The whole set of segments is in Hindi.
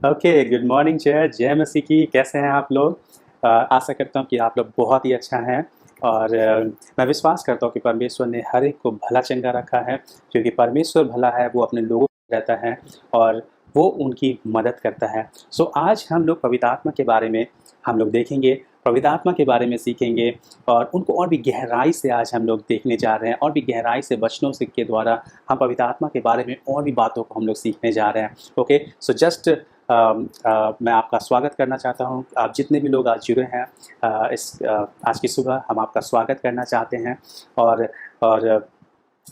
ओके, गुड मॉर्निंग जय जय मसीह की। कैसे हैं आप लोग? आशा करता हूँ कि आप लोग बहुत ही अच्छा हैं और मैं विश्वास करता हूँ कि परमेश्वर ने हर एक को भला चंगा रखा है, क्योंकि परमेश्वर भला है, वो अपने लोगों को रहता है और वो उनकी मदद करता है। सो आज हम लोग पवित्र आत्मा के बारे में हम लोग देखेंगे, पवित्र आत्मा के बारे में सीखेंगे और उनको और भी गहराई से आज हम लोग देखने जा रहे हैं और भी गहराई से वचनों से के द्वारा हम पवित्र आत्मा के बारे में और भी बातों को हम लोग सीखने जा रहे हैं। ओके, सो जस्ट मैं आपका स्वागत करना चाहता हूं। आप जितने भी लोग आज जुड़े हैं आज की सुबह हम आपका स्वागत करना चाहते हैं। और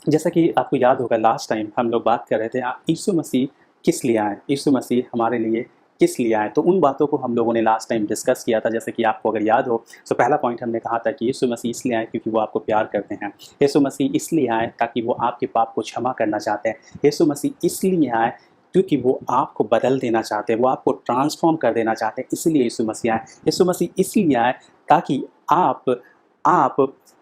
जैसा कि आपको याद होगा, लास्ट टाइम हम लोग बात कर रहे थे यीशु मसीह किस लिए आए, यीशु मसीह हमारे लिए किस लिए आए। तो उन बातों को हम लोगों ने लास्ट टाइम डिस्कस किया था। जैसे कि आपको अगर याद हो तो पहला पॉइंट हमने कहा था कि यीशु मसीह इसलिए आए क्योंकि वो आपको प्यार करते हैं। यीशु मसीह इसलिए आए ताकि वो आपके पाप को क्षमा करना चाहते हैं। यीशु मसीह इसलिए आए क्योंकि वो आपको बदल देना चाहते हैं, वो आपको ट्रांसफॉर्म कर देना चाहते हैं, इसलिए यीशु मसीह आए। यीशु मसीह इसलिए आए ताकि आप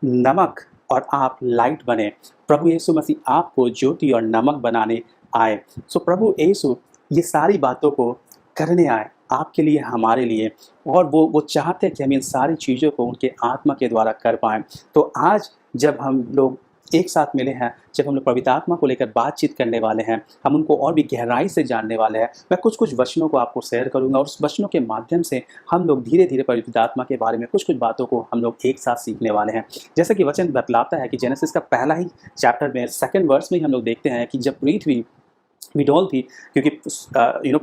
नमक और आप लाइट बने। प्रभु यीशु मसीह आपको ज्योति और नमक बनाने आए। सो प्रभु यीशु ये सारी बातों को करने आए आपके लिए, हमारे लिए, और वो चाहते हैं कि हम इन सारी चीज़ों को उनके आत्मा के द्वारा कर पाएँ। तो आज जब हम लोग एक साथ मिले हैं, जब हम लोग पवित्र आत्मा को लेकर बातचीत करने वाले हैं, हम उनको और भी गहराई से जानने वाले हैं। मैं कुछ वचनों को आपको शेयर करूंगा और उस वचनों के माध्यम से हम लोग धीरे धीरे पवित्र आत्मा के बारे में कुछ बातों को हम लोग एक साथ सीखने वाले हैं। जैसा कि वचन बतलाता है कि जेनेसिस का पहला ही चैप्टर में 2 वर्स में ही हम लोग देखते हैं कि जब पृथ्वी विडोल थी, क्योंकि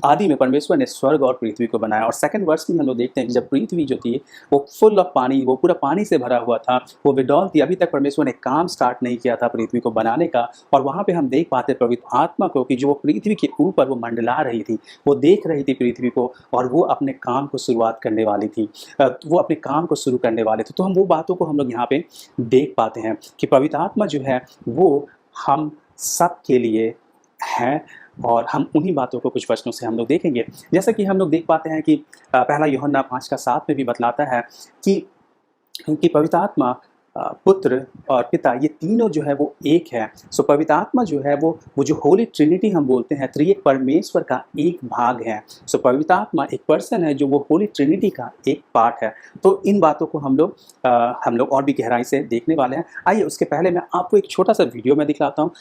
आदि में परमेश्वर ने स्वर्ग और पृथ्वी को बनाया। और 2 वर्स में हम लोग देखते हैं कि जब पृथ्वी जो थी वो फुल ऑफ पानी, वो पूरा पानी से भरा हुआ था, वो विडोल थी, अभी तक परमेश्वर ने काम स्टार्ट नहीं किया था पृथ्वी को बनाने का। और वहाँ पे हम देख पाते पवित्र आत्मा को कि जो वो पृथ्वी के ऊपर वो मंडला रही थी, वो देख रही थी पृथ्वी को और वो अपने काम को शुरुआत करने वाली थी, वो अपने काम को शुरू करने वाले थे। तो हम वो बातों को हम लोग यहाँ पे देख पाते हैं कि पवित्र आत्मा जो है वो हम सब के लिए है। और हम उन्हीं बातों को कुछ वचनों से हम लोग देखेंगे। जैसा कि हम लोग देख पाते हैं कि पहला यूहन्ना 5:7 में भी बतलाता है कि पवित्र आत्मा, पुत्र और पिता, ये तीनों जो है वो एक है। सो पवित्र आत्मा जो है वो जो होली ट्रिनिटी हम बोलते हैं, त्रिएक परमेश्वर का एक भाग है। सो पवित्र आत्मा एक पर्सन है जो वो होली ट्रिनिटी का एक पार्ट है। तो इन बातों को हम लोग और भी गहराई से देखने वाले हैं। आइए उसके पहले मैं आपको एक छोटा सा वीडियो में दिखलाता हूँ।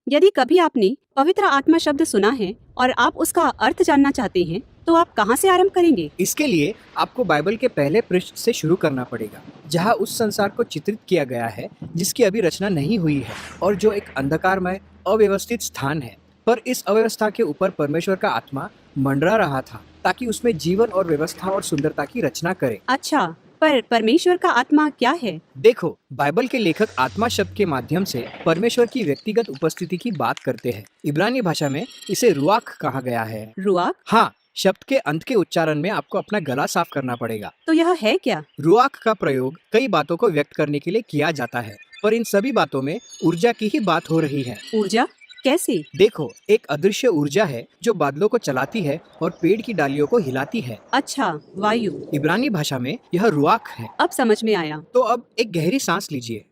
यदि कभी आपने पवित्र आत्मा शब्द सुना है और आप उसका अर्थ जानना चाहते हैं तो आप कहां से आरंभ करेंगे? इसके लिए आपको बाइबल के पहले पृष्ठ से शुरू करना पड़ेगा, जहां उस संसार को चित्रित किया गया है जिसकी अभी रचना नहीं हुई है और जो एक अंधकारमय अव्यवस्थित स्थान है। पर इस अव्यवस्था के ऊपर परमेश्वर का आत्मा मंडरा रहा था ताकि उसमें जीवन और व्यवस्था और सुंदरता की रचना करे। अच्छा, पर परमेश्वर का आत्मा क्या है? देखो, बाइबल के लेखक आत्मा शब्द के माध्यम से परमेश्वर की व्यक्तिगत उपस्थिति की बात करते हैं। इब्रानी भाषा में इसे रुआख कहा गया है। रुआख? हाँ, शब्द के अंत के उच्चारण में आपको अपना गला साफ करना पड़ेगा। तो यह है क्या? रुआख का प्रयोग कई बातों को व्यक्त करने के लिए किया जाता है, पर इन सभी बातों में ऊर्जा की ही बात हो रही है। ऊर्जा? कैसे? देखो, एक अदृश्य ऊर्जा है जो बादलों को चलाती है और पेड़ की डालियों को हिलाती है। अच्छा, वायु। इब्रानी भाषा में यह रुआख है। अब समझ में आया। तो अब एक गहरी सांस लीजिए।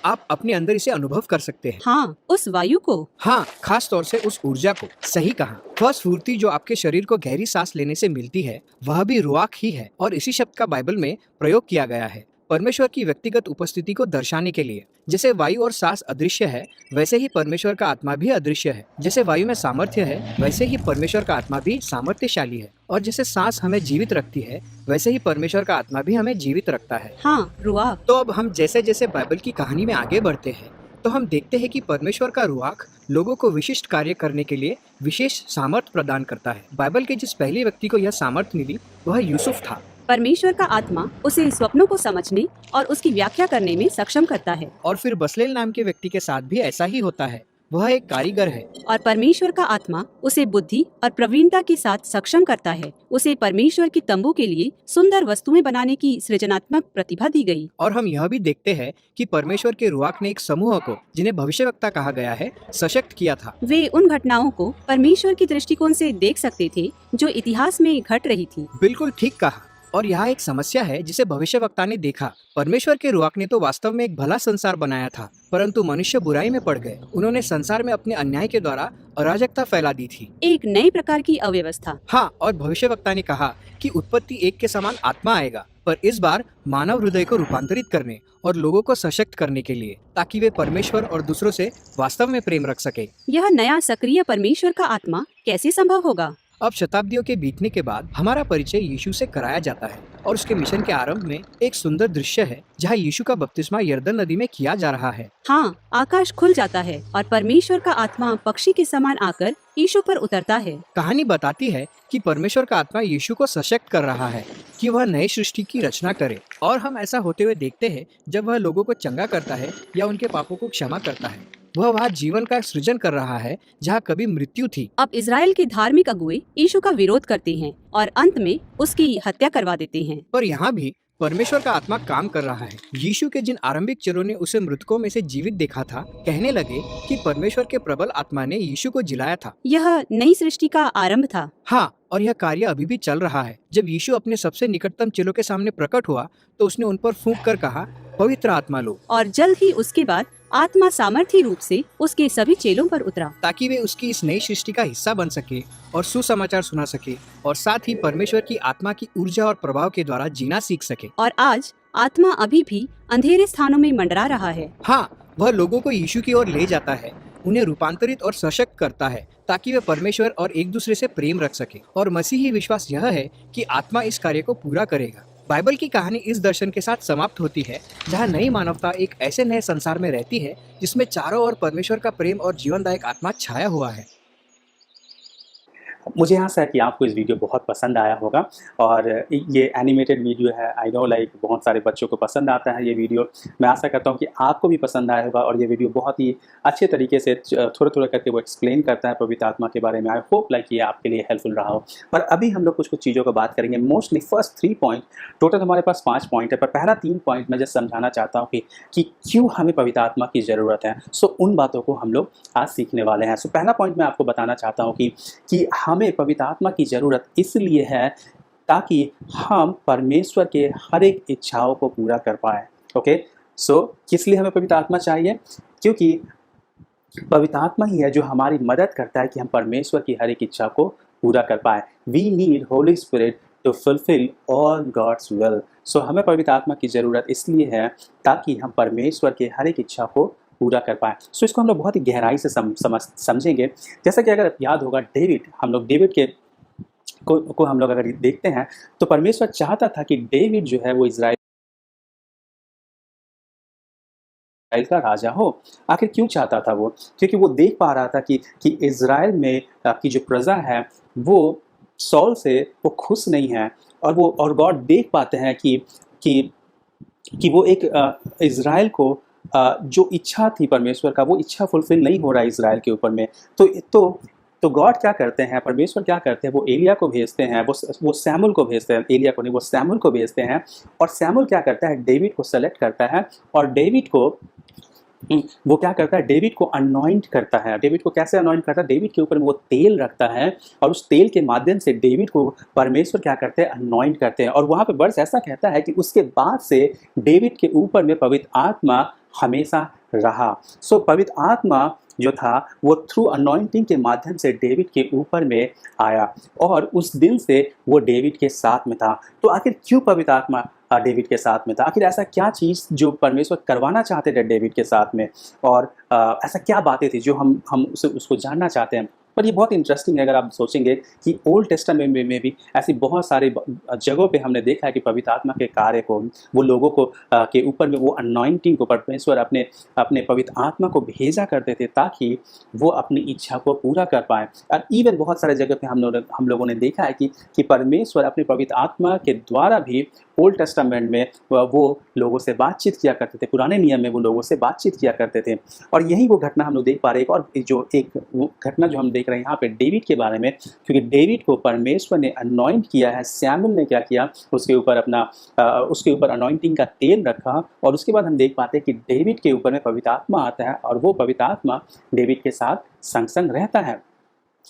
आप अपने अंदर इसे अनुभव कर सकते हैं। हाँ, उस वायु को। हाँ, खास तौर से उस ऊर्जा को। सही कहा। वह स्फूर्ति जो आपके शरीर को गहरी सांस लेने से मिलती है, वह भी रुआख ही है और इसी शब्द का बाइबल में प्रयोग किया गया है परमेश्वर की व्यक्तिगत उपस्थिति को दर्शाने के लिए। जैसे वायु और सांस अदृश्य है, वैसे ही परमेश्वर का आत्मा भी अदृश्य है। जैसे वायु में सामर्थ्य है, वैसे ही परमेश्वर का आत्मा भी सामर्थ्यशाली है। और जैसे सांस हमें जीवित रखती है, वैसे ही परमेश्वर का आत्मा भी हमें जीवित रखता है। हाँ, रुआख। तो अब हम जैसे जैसे बाइबल की कहानी में आगे बढ़ते हैं, तो हम देखते हैं कि परमेश्वर का रुआख लोगों को विशिष्ट कार्य करने के लिए विशेष सामर्थ्य प्रदान करता है। बाइबल के जिस पहले व्यक्ति को यह सामर्थ्य मिली, वह यूसुफ था। परमेश्वर का आत्मा उसे स्वप्नों को समझने और उसकी व्याख्या करने में सक्षम करता है। और फिर बसलेल नाम के व्यक्ति के साथ भी ऐसा ही होता है। वह एक कारीगर है। और परमेश्वर का आत्मा उसे बुद्धि और प्रवीणता के साथ सक्षम करता है। उसे परमेश्वर की तंबू के लिए सुंदर वस्तुएं बनाने की सृजनात्मक प्रतिभा दी गई। और हम यह भी देखते हैं कि परमेश्वर के रुआख ने एक समूह को, जिन्हें भविष्यवक्ता कहा गया है, सशक्त किया था। वे उन घटनाओं को परमेश्वर की दृष्टिकोण से देख सकते थे जो इतिहास में घट रही थी। बिल्कुल ठीक कहा। और यहाँ एक समस्या है जिसे भविष्यवक्ता ने देखा। परमेश्वर के रुआक ने तो वास्तव में एक भला संसार बनाया था, परंतु मनुष्य बुराई में पड़ गए। उन्होंने संसार में अपने अन्याय के द्वारा अराजकता फैला दी थी। एक नई प्रकार की अव्यवस्था। हाँ, और भविष्यवक्ता ने कहा कि उत्पत्ति एक के समान आत्मा आएगा, पर इस बार मानव हृदय को रूपांतरित करने और लोगों को सशक्त करने के लिए, ताकि वे परमेश्वर और दूसरों से वास्तव में प्रेम रख सके। यह नया सक्रिय परमेश्वर का आत्मा कैसे संभव होगा? अब शताब्दियों के बीतने के बाद हमारा परिचय यीशु से कराया जाता है और उसके मिशन के आरंभ में एक सुंदर दृश्य है जहाँ यीशु का बपतिस्मा यरदन नदी में किया जा रहा है। हाँ, आकाश खुल जाता है और परमेश्वर का आत्मा पक्षी के समान आकर यीशु पर उतरता है। कहानी बताती है कि परमेश्वर का आत्मा यीशु को सशक्त कर रहा है कि वह नई सृष्टि की रचना करे, और हम ऐसा होते हुए देखते हैं जब वह लोगों को चंगा करता है या उनके पापों को क्षमा करता है। वह वहाँ जीवन का सृजन कर रहा है जहाँ कभी मृत्यु थी। अब इज़राइल के धार्मिक अगुए यीशु का विरोध करते हैं और अंत में उसकी हत्या करवा देते हैं। पर यहाँ भी परमेश्वर का आत्मा काम कर रहा है। यीशु के जिन आरंभिक चेलों ने उसे मृतकों में से जीवित देखा था, कहने लगे कि परमेश्वर के प्रबल आत्मा ने यीशु को जिलाया था। यह नई सृष्टि का आरंभ था। हाँ, और यह कार्य अभी भी चल रहा है। जब यीशु अपने सबसे निकटतम चेलों के सामने प्रकट हुआ तो उसने उन पर फूंक कर कहा, पवित्र आत्मा लो। और जल्द ही उसके बाद आत्मा सामर्थी रूप से उसके सभी चेलों पर उतरा, ताकि वे उसकी इस नई सृष्टि का हिस्सा बन सके और सुसमाचार सुना सके, और साथ ही परमेश्वर की आत्मा की ऊर्जा और प्रभाव के द्वारा जीना सीख सके। और आज आत्मा अभी भी अंधेरे स्थानों में मंडरा रहा है। हाँ, वह लोगों को यीशु की ओर ले जाता है, उन्हें रूपांतरित और सशक्त करता है, ताकि वे परमेश्वर और एक दूसरे से प्रेम रख सके। और मसीही विश्वास यह है कि आत्मा इस कार्य को पूरा करेगा। बाइबल की कहानी इस दर्शन के साथ समाप्त होती है जहाँ नई मानवता एक ऐसे नए संसार में रहती है जिसमें चारों ओर परमेश्वर का प्रेम और जीवनदायक आत्मा छाया हुआ है। मुझे आशा है कि आपको इस वीडियो बहुत पसंद आया होगा, और ये एनिमेटेड वीडियो है। आई नो लाइक बहुत सारे बच्चों को पसंद आता है ये वीडियो। मैं आशा करता हूँ कि आपको भी पसंद आया होगा, और ये वीडियो बहुत ही अच्छे तरीके से थोड़ा थोड़ा करके वो एक्सप्लेन करता है पवित्र आत्मा के बारे में। आई होप लाइक ये आपके लिए हेल्पफुल रहा हो। पर अभी हम लोग कुछ कुछ चीज़ों का बात करेंगे। मोस्टली फर्स्ट 3 पॉइंट, टोटल हमारे पास 5 पॉइंट है, पर पहला 3 पॉइंट मैं जस्ट समझाना चाहता हूँ कि क्यों हमें पवित्र आत्मा की ज़रूरत है। सो उन बातों को हम लोग आज सीखने वाले हैं। सो पहला पॉइंट मैं आपको बताना चाहता हूँ कि हमें पवित्र आत्मा की ज़रूरत इसलिए है ताकि हम परमेश्वर के हर एक इच्छाओं को पूरा कर पाए। ओके, सो किस लिए हमें पवित्र आत्मा चाहिए? क्योंकि पवित्र आत्मा ही है जो हमारी मदद करता है कि हम परमेश्वर की हर एक इच्छा को पूरा कर पाए। We need holy spirit to fulfil all God's will. So हमें पवित्र आत्मा की ज़रूरत इसलिए है ताकि हम परमेश्वर के हर एक इच्छा को पूरा कर पाए। सो इसको हम लोग बहुत ही गहराई से समझेंगे। जैसा कि अगर याद होगा, हम लोग डेविड के को हम लोग अगर देखते हैं तो परमेश्वर चाहता था कि डेविड जो है वो इज़राइल का राजा हो। आखिर क्यों चाहता था वो? क्योंकि वो देख पा रहा था कि इज़राइल में की जो प्रजा है वो सौल से वो खुश नहीं है, और गॉड देख पाते हैं कि वो एक इज़राइल को जो इच्छा थी परमेश्वर का, वो इच्छा फुलफिल नहीं हो रहा है इज़राइल के ऊपर में। तो गॉड क्या करते हैं, परमेश्वर क्या करते हैं, वो एलिया को भेजते हैं, वो सैमुअल को भेजते हैं। एलिया को नहीं, वो सैमुअल को भेजते हैं। और सैमुअल क्या करता है, डेविड को सेलेक्ट करता है, और डेविड को वो क्या करता है, डेविड को अनॉइंट करता है। डेविड को कैसे अनॉइंट करता है? डेविड के ऊपर वो तेल रखता है, और उस तेल के माध्यम से डेविड को परमेश्वर क्या करते हैं, अनॉइंट करते हैं। और वहाँ पे वर्स ऐसा कहता है कि उसके बाद से डेविड के ऊपर में पवित्र आत्मा हमेशा रहा। सो पवित्र आत्मा जो था वो थ्रू अनॉइंटिंग के माध्यम से डेविड के ऊपर में आया, और उस दिन से वो डेविड के साथ में था। तो आखिर क्यों पवित्र आत्मा डेविड के साथ में था? आखिर ऐसा क्या चीज़ जो परमेश्वर करवाना चाहते थे डेविड के साथ में, और ऐसा क्या बातें थी जो हम उसको जानना चाहते हैं? पर ये बहुत इंटरेस्टिंग है अगर आप सोचेंगे कि ओल्ड टेस्टामेंट में भी ऐसी बहुत सारे जगहों पे हमने देखा है कि पवित्र आत्मा के कार्य को, वो लोगों को के ऊपर में वो अनॉइंटिंग को परमेश्वर अपने पवित्र आत्मा को भेजा करते थे ताकि वो अपनी इच्छा को पूरा कर पाए। और इवन बहुत सारे जगह पे हम लोगों ने देखा है कि परमेश्वर अपने पवित्र आत्मा के द्वारा भी ओल्ड टेस्टामेंट में वो लोगों से बातचीत किया करते थे। पुराने नियम में वो लोगों से बातचीत किया करते थे। और यही वो घटना हम लोग देख पा रहे हैं। और एक घटना जो हम देख रहे हैं यहाँ पे डेविड के बारे में, क्योंकि डेविड को परमेश्वर ने अनॉइंट किया है। सैमुअल ने क्या किया, उसके ऊपर अनॉइंटिंग का तेल रखा, और उसके बाद हम देख पाते हैं कि डेविड के ऊपर में पवित्र आत्मा आता है, और वो पवित्र आत्मा डेविड के साथ संग संग रहता है।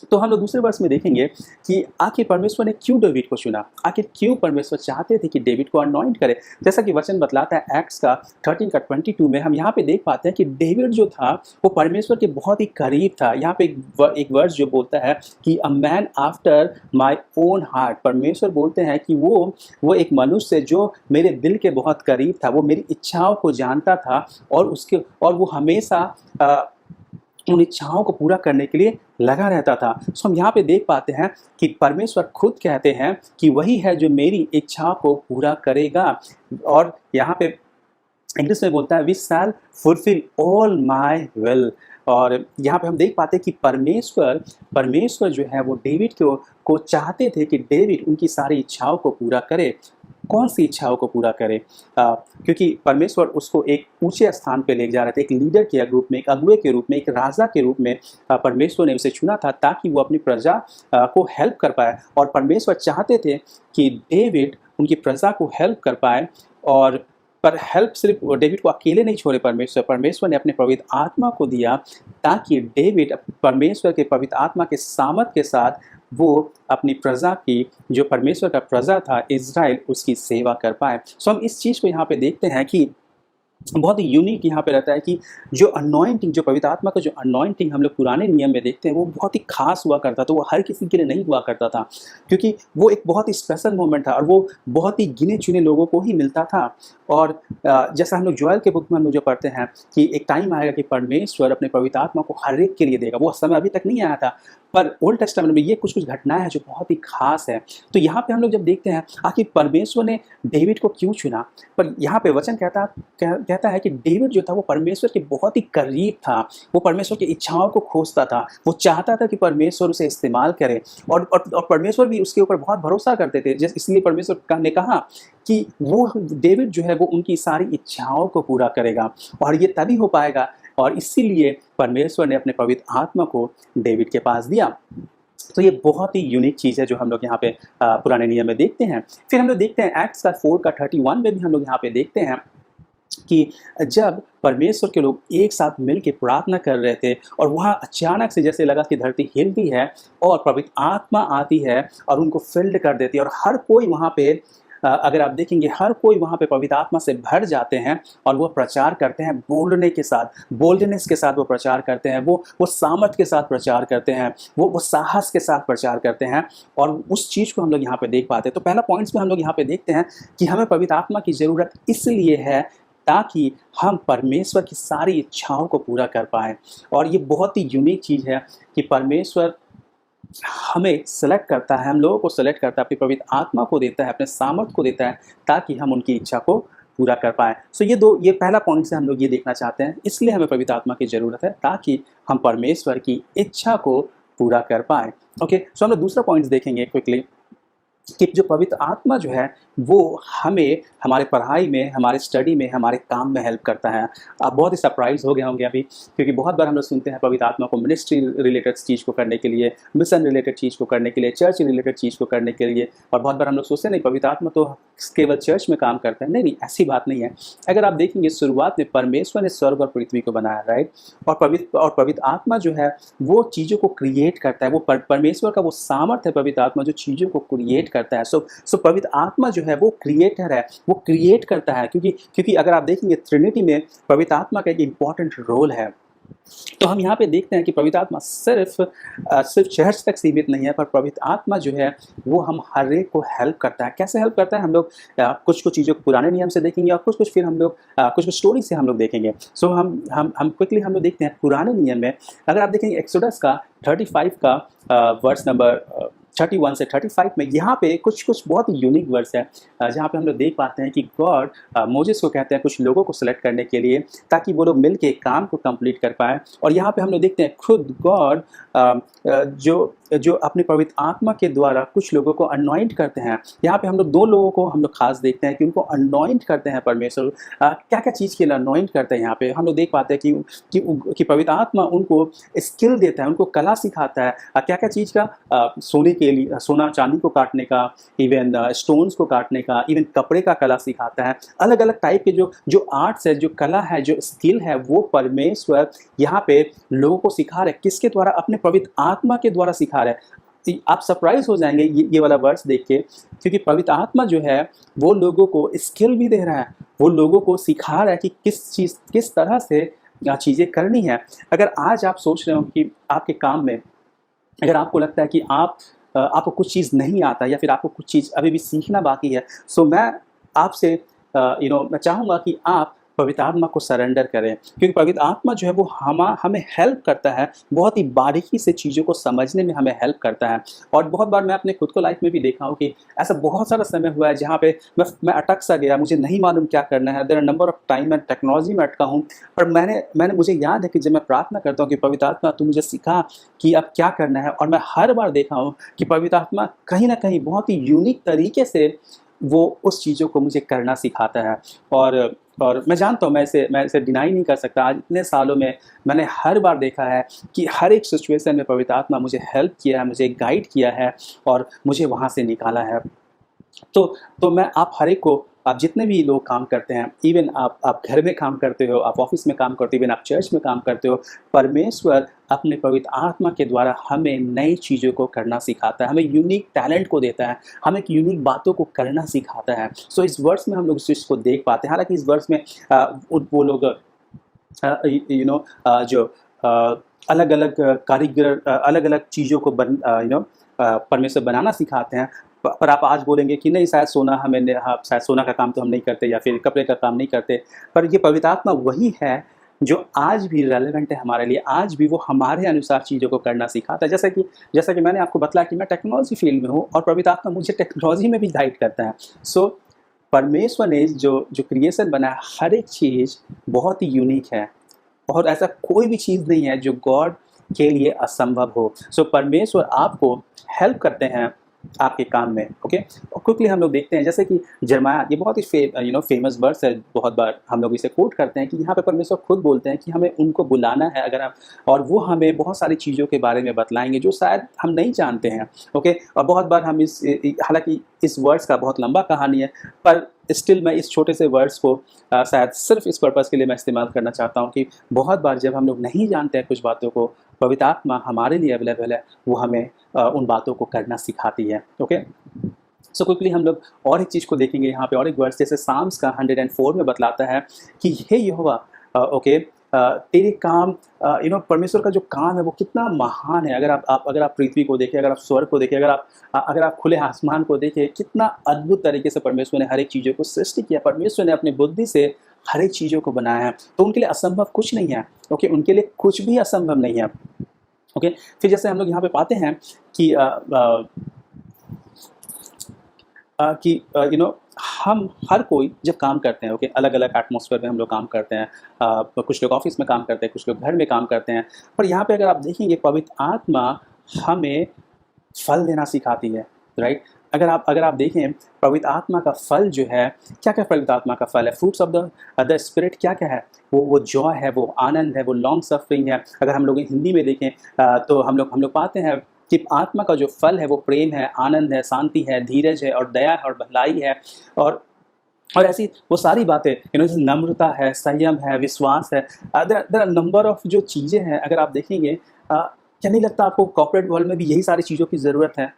तो हम लोग दूसरे वर्ष में देखेंगे कि आखिर परमेश्वर ने क्यों डेविड को चुना, आखिर क्यों परमेश्वर चाहते थे कि डेविड को अनॉइंट करे। जैसा कि वचन बतलाता है एक्ट्स का 13 का 22 में, हम यहाँ पे देख पाते हैं कि डेविड जो था वो परमेश्वर के बहुत ही करीब था। यहाँ पे एक वर्स जो बोलता है कि a man after my own heart, परमेश्वर बोलते हैं कि वो एक मनुष्य जो मेरे दिल के बहुत करीब था, वो मेरी इच्छाओं को जानता था और वो हमेशा उन इच्छाओं को पूरा करने के लिए लगा रहता था। सो हम यहाँ पे देख पाते हैं कि परमेश्वर खुद कहते हैं कि वही है जो मेरी इच्छा को पूरा करेगा। और यहाँ पे इंग्लिश में बोलता है we shall fulfil all my will. और यहाँ पे हम देख पाते हैं कि परमेश्वर जो है वो डेविड को चाहते थे कि डेविड उनकी सारी इच्छाओं को पूरा करे। कौन सी इच्छाओं को पूरा करे? क्योंकि परमेश्वर उसको एक ऊंचे स्थान पे ले जा रहे थे, एक लीडर के रूप में, एक अगुए के रूप में, एक राजा के रूप में परमेश्वर ने उसे चुना था ताकि वो अपनी प्रजा को हेल्प कर पाए। और परमेश्वर चाहते थे कि डेविड उनकी प्रजा को हेल्प कर पाए। और पर हेल्प सिर्फ डेविड को अकेले नहीं छोड़े परमेश्वर ने अपने पवित्र आत्मा को दिया ताकि डेविड परमेश्वर के पवित्र आत्मा के सामर्थ के साथ वो अपनी प्रजा की, जो परमेश्वर का प्रजा था इज़राइल, उसकी सेवा कर पाए। सो हम इस चीज़ को यहाँ पे देखते हैं कि बहुत ही यूनिक यहाँ पे रहता है कि जो अनॉइंटिंग, जो पवित्र आत्मा का जो अनॉइंटिंग हम लोग पुराने नियम में देखते हैं वो बहुत ही खास हुआ करता था। वो हर किसी के लिए नहीं हुआ करता था क्योंकि वो एक बहुत ही स्पेशल मोमेंट था और वो बहुत ही गिने चुने लोगों को ही मिलता था। और जैसा हम लोग जोएल के बुक में हम लोग जो पढ़ते हैं कि एक टाइम आएगा कि परमेश्वर अपने पवित्र आत्मा को हर एक के लिए देगा। वो समय अभी तक नहीं आया था, पर ओल्ड टेस्टामेंट में ये कुछ घटनाएं हैं जो बहुत ही खास है। तो यहाँ पे हम लोग जब देखते हैं आखिर परमेश्वर ने डेविड को क्यों चुना, पर यहाँ पे वचन कहता है कि डेविड जो था वो परमेश्वर के बहुत ही करीब था। वो परमेश्वर की इच्छाओं को खोजता था, वो चाहता था कि परमेश्वर उसे इस्तेमाल करे और परमेश्वर भी उसके ऊपर बहुत भरोसा करते थे। इसलिए परमेश्वर ने कहा कि वो डेविड जो है वो उनकी सारी इच्छाओं को पूरा करेगा और ये तभी हो पाएगा। और इसीलिए परमेश्वर ने अपने पवित्र आत्मा को डेविड के पास दिया। तो ये बहुत ही यूनिक चीज़ है जो हम लोग यहाँ पे पुराने नियम में देखते हैं। फिर हम लोग देखते हैं एक्ट्स का 4 का 31 में भी हम लोग यहाँ पे देखते हैं कि जब परमेश्वर के लोग एक साथ मिल के प्रार्थना कर रहे थे और वहाँ अचानक से जैसे लगा कि धरती हिलती है और पवित्र आत्मा आती है और उनको फिल्ड कर देती है और हर कोई वहाँ पे, अगर आप देखेंगे, हर कोई वहाँ पे पवित्र आत्मा से भर जाते हैं और वो प्रचार करते हैं बोल्डनेस के साथ वो प्रचार करते हैं, वो सामर्थ के साथ प्रचार करते हैं, वो साहस के साथ प्रचार करते हैं। और उस चीज़ को हम लोग यहाँ पे देख पाते हैं। तो पहला पॉइंट्स में हम लोग यहाँ पे देखते हैं कि हमें पवित्र आत्मा की ज़रूरत इसलिए है ताकि हम परमेश्वर की सारी इच्छाओं को पूरा कर पाएँ। और ये बहुत ही यूनिक चीज़ है कि परमेश्वर हमें सेलेक्ट करता है, हम लोगों को सेलेक्ट करता है, अपनी पवित्र आत्मा को देता है, अपने सामर्थ को देता है ताकि हम उनकी इच्छा को पूरा कर पाएँ। सो ये पहला पॉइंट से हम लोग ये देखना चाहते हैं। इसलिए हमें पवित्र आत्मा की ज़रूरत है ताकि हम परमेश्वर की इच्छा को पूरा कर पाएँ। ओके, सो हम लोग दूसरा पॉइंट देखेंगे क्विकली कि जो पवित्र आत्मा जो है वो हमें हमारे पढ़ाई में, हमारे स्टडी में, हमारे काम में हेल्प करता है। आप बहुत ही सरप्राइज हो गए होंगे अभी, क्योंकि बहुत बार हम लोग सुनते हैं पवित्र आत्मा को मिनिस्ट्री रिलेटेड चीज़ को करने के लिए, मिशन रिलेटेड चीज़ को करने के लिए, चर्च रिलेटेड चीज़ को करने के लिए। और बहुत बार हम लोग सोचते नहीं पवित्र आत्मा तो केवल चर्च में काम करता है। नहीं, ऐसी बात नहीं है। अगर आप देखेंगे शुरुआत में परमेश्वर ने स्वर्ग और पृथ्वी को बनाया, राइट, और पवित्र आत्मा जो है वो चीज़ों को क्रिएट करता है। वो परमेश्वर का वो सामर्थ्य है, पवित्र आत्मा जो चीज़ों को क्रिएट करता है। सो पवित्र आत्मा जो है वो क्रिएटर है, वो क्रिएट करता है। क्योंकि अगर आप देखेंगे ट्रिनिटी में पवित्र आत्मा का एक इंपॉर्टेंट रोल है। तो हम यहाँ पे देखते हैं कि पवित्र आत्मा सिर्फ चर्च तक सीमित नहीं है, पर पवित्र आत्मा जो है वो हम हर एक को हेल्प करता है। कैसे हेल्प करता है? हम लोग कुछ चीज़ों को पुराने नियम से देखेंगे और कुछ फिर हम लोग कुछ स्टोरी से हम लोग देखेंगे। सो हम क्विकली हम लोग देखते हैं पुराने नियम में। अगर आप देखेंगे एक्सोडस का 35 का वर्स नंबर 31 से 35 में यहाँ पे कुछ बहुत ही यूनिक वर्स है जहाँ पे हम लोग देख पाते हैं कि गॉड मोजेस को कहते हैं कुछ लोगों को सेलेक्ट करने के लिए ताकि वो लोग मिल के काम को कंप्लीट कर पाए। और यहाँ पे हम लोग देखते हैं खुद गॉड जो जो अपने पवित्र आत्मा के द्वारा कुछ लोगों को अनॉइंट करते हैं। यहाँ पे हम लोग 2 लोगों को हम लोग खास देखते हैं कि उनको अनॉइंट करते हैं परमेश्वर। क्या क्या चीज़ के लिए अनॉइंट करते हैं यहाँ पे हम लोग देख पाते हैं कि पवित्र आत्मा उनको स्किल देता है, उनको कला सिखाता है। क्या क्या चीज़ का, सोने के लिए, सोना चांदी को काटने का, इवन स्टोन्स को काटने का, इवन कपड़े का कला सिखाता है। अलग अलग टाइप के जो आर्ट्स है, जो कला है, जो स्किल है, वो परमेश्वर यहाँ पे लोगों को सिखा रहे हैं। किसके द्वारा? अपने पवित्र आत्मा के द्वारा सिखा रहे हैं। आप सरप्राइज हो जाएंगे ये वाला वर्स देख के, क्योंकि पवित्र आत्मा जो है वो लोगों को स्किल भी दे रहा है, वो लोगों को सिखा रहा है कि किस तरह से चीज़ें करनी है। अगर आज आप सोच रहे हो कि आपके काम में अगर आपको लगता है कि आपको कुछ चीज़ नहीं आता या फिर आपको कुछ चीज़ अभी भी सीखना बाकी है, सो मैं आपसे मैं चाहूँगा कि आप पवित्र आत्मा को सरेंडर करें, क्योंकि पवित्र आत्मा जो है वो हमें हेल्प करता है, बहुत ही बारीकी से चीज़ों को समझने में हमें हेल्प करता है। और बहुत बार मैं अपने खुद को लाइफ में भी देखा हूँ कि ऐसा बहुत सारा समय हुआ है जहाँ पे मैं अटक सा गया, मुझे नहीं मालूम क्या करना है। There are number of time मैं टेक्नोलॉजी में अटका हूँ, पर मुझे याद है कि जब मैं प्रार्थना करता हूँ कि पवित्र आत्मा तू मुझे सिखा कि अब क्या करना है, और मैं हर बार देखा हूँ कि पवित्र आत्मा कहीं ना कहीं बहुत ही यूनिक तरीके से वो उस चीज़ों को मुझे करना सिखाता है। और मैं जानता हूँ, मैं इसे डिनाई नहीं कर सकता। आज इतने सालों में मैंने हर बार देखा है कि हर एक सिचुएशन में पवित्र आत्मा मुझे हेल्प किया है, मुझे गाइड किया है और मुझे वहाँ से निकाला है। तो मैं आप हर एक को, आप जितने भी लोग काम करते हैं, इवन आप घर में काम करते हो, आप ऑफिस में काम करते हो, इवन आप चर्च में काम करते हो, परमेश्वर अपने पवित्र आत्मा के द्वारा हमें नई चीज़ों को करना सिखाता है, हमें यूनिक टैलेंट को देता है, हमें यूनिक बातों को करना सिखाता है। सो इस वर्स में हम लोग इस चीज़ को देख पाते हैं। हालांकि इस वर्स में वो लोग जो अलग अलग कारीगर अलग अलग चीज़ों को परमेश्वर बनाना सिखाते हैं। पर आप आज बोलेंगे कि नहीं, शायद सोना का काम तो हम नहीं करते या फिर कपड़े का काम नहीं करते। पर ये पवित्र आत्मा वही है जो आज भी रेलेवेंट है हमारे लिए, आज भी वो हमारे अनुसार चीज़ों को करना सिखाता है। जैसा कि मैंने आपको बताया कि मैं टेक्नोलॉजी फील्ड में हूँ और पवित्र आत्मा मुझे टेक्नोलॉजी में भी गाइड करता है। सो परमेश्वर ने जो क्रिएशन बनाया, हर एक चीज़ बहुत ही यूनिक है और ऐसा कोई भी चीज़ नहीं है जो गॉड के लिए असंभव हो। सो परमेश्वर आपको हेल्प करते हैं आपके काम में। ओके, और क्विकली हम लोग देखते हैं, जैसे कि जर्माया, ये बहुत ही फेमस वर्स है, बहुत बार हम लोग इसे कोट करते हैं कि यहाँ पे परमेश्वर खुद बोलते हैं कि हमें उनको बुलाना है अगर और वो हमें बहुत सारी चीज़ों के बारे में बतलाएंगे जो शायद हम नहीं जानते हैं। ओके, और बहुत बार हम हालांकि इस वर्स का बहुत लंबा कहानी है, पर स्टिल मैं इस छोटे से वर्ड्स को शायद सिर्फ इस पर्पज़ के लिए मैं इस्तेमाल करना चाहता हूँ कि बहुत बार जब हम लोग नहीं जानते हैं कुछ बातों को, पवित्र आत्मा हमारे लिए अवेलेबल है, वो हमें उन बातों को करना सिखाती है। ओके, सो क्विकली हम लोग और एक चीज़ को देखेंगे यहाँ पे, और एक वर्ड्स जैसे साम्स का 104 में बतलाता है कि हे यहोवा, ओके, तेरे काम, परमेश्वर का जो काम है वो कितना महान है। अगर आप पृथ्वी को देखें, अगर आप स्वर्ग को देखें, अगर आप खुले आसमान को देखें, कितना अद्भुत तरीके से परमेश्वर ने हर एक चीज़ों को सृष्टि किया। परमेश्वर ने अपनी बुद्धि से हर एक चीज़ों को बनाया है, तो उनके लिए असंभव कुछ नहीं है। ओके, उनके लिए कुछ भी असंभव नहीं है। ओके, फिर जैसे हम लोग यहाँ पे पाते हैं कि हम हर कोई जब काम करते हैं, ओके, अलग अलग एटमॉस्फेयर में हम लोग काम करते हैं। कुछ लोग ऑफिस में काम करते हैं, कुछ लोग घर में काम करते हैं, पर यहाँ पे अगर आप देखेंगे पवित्र आत्मा हमें फल देना सिखाती है, राइट। अगर आप देखें पवित्र आत्मा का फल जो है, क्या क्या पवित्र आत्मा का फल है, फ्रूट्स ऑफ द स्पिरिट क्या क्या है, वो जॉय है, वो आनंद है, वो लॉन्ग सफरिंग है। अगर हम लोग हिंदी में देखें तो हम लोग पाते हैं कि आत्मा का जो फल है वो प्रेम है, आनंद है, शांति है, धीरज है और दया है और भलाई है, और ऐसी वो सारी बातें, जैसे नम्रता है, संयम है, विश्वास है। देयर आर नंबर ऑफ जो चीज़ें हैं। अगर आप देखेंगे, क्या नहीं लगता आपको कॉर्पोरेट वर्ल्ड में भी यही सारी चीज़ों की ज़रूरत है?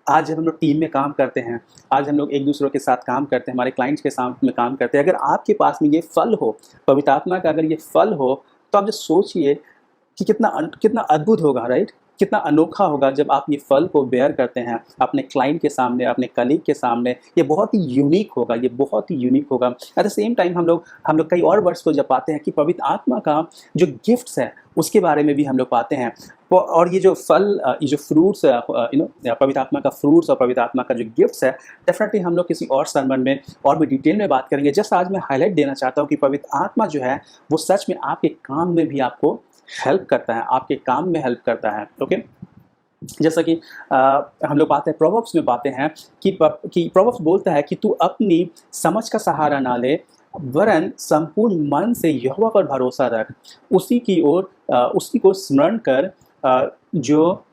आज जब हम लोग टीम में काम करते हैं, आज हम लोग एक दूसरों के साथ काम करते हैं, हमारे क्लाइंट्स के साथ में काम करते हैं, अगर आपके पास में ये फल हो, पवित्र आत्मा का अगर ये फल हो, तो आप जो सोचिए कि कितना अद्भुत होगा, राइट, कितना अनोखा होगा जब आप ये फल को बेयर करते हैं अपने क्लाइंट के सामने, अपने कलीग के सामने। ये बहुत ही यूनिक होगा, ये बहुत ही यूनिक होगा। एट द सेम टाइम हम लोग कई और वर्ड्स को जब पाते हैं कि पवित्र आत्मा का जो गिफ्ट्स है उसके बारे में भी हम लोग पाते हैं। और ये जो फल, ये जो फ्रूट्स, पवित्र आत्मा का फ्रूट्स और पवित्र आत्मा का जो गिफ्ट्स है, डेफिनेटली हम लोग किसी और सरमन में और भी डिटेल में बात करेंगे। जस्ट आज मैं हाईलाइट देना चाहता हूँ कि पवित्र आत्मा जो है वो सच में आपके काम में भी आपको हेल्प करता है, आपके काम में हेल्प करता है। ओके, जैसा कि हम लोग पाते हैं, प्रोवर्ब्स में पाते हैं कि प्रोवर्ब्स बोलता है कि तू अपनी समझ का सहारा ना ले, वरन संपूर्ण मन से यहोवा पर भरोसा रख, उसी की ओर उसी को स्मरण कर, जो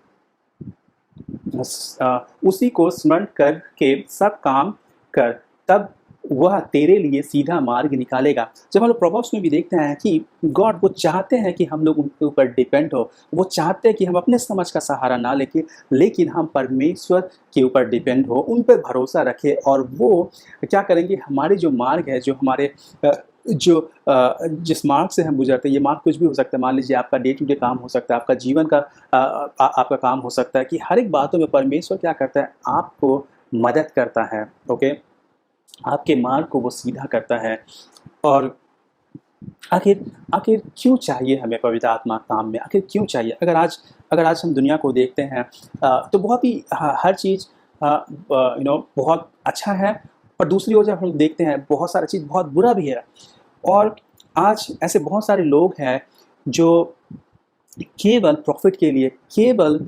उसी को स्मरण करके सब काम कर, तब वह तेरे लिए सीधा मार्ग निकालेगा। जब हम लोग प्रोवर्ब्स में भी देखते हैं कि गॉड वो चाहते हैं कि हम लोग उनके ऊपर डिपेंड हो, वो चाहते हैं कि हम अपने समझ का सहारा ना लेके, लेकिन हम परमेश्वर के ऊपर डिपेंड हो, उन पर भरोसा रखें, और वो क्या करेंगे, हमारे जो मार्ग है, जो हमारे जिस मार्ग से हम गुजरते हैं, ये मार्ग कुछ भी हो सकता है। मान लीजिए आपका डे टू डे काम हो सकता है, आपका जीवन का आपका काम हो सकता है, कि हर एक बातों में परमेश्वर क्या करता है, आपको मदद करता है। ओके, आपके मार्ग को वो सीधा करता है। और आखिर आखिर क्यों चाहिए हमें पवित्र आत्मा काम में, आखिर क्यों चाहिए? अगर आज हम दुनिया को देखते हैं तो बहुत ही हर चीज़ बहुत अच्छा है, और दूसरी ओर जब हम देखते हैं बहुत सारी चीज़ बहुत बुरा भी है। और आज ऐसे बहुत सारे लोग हैं जो केवल प्रॉफिट के लिए, केवल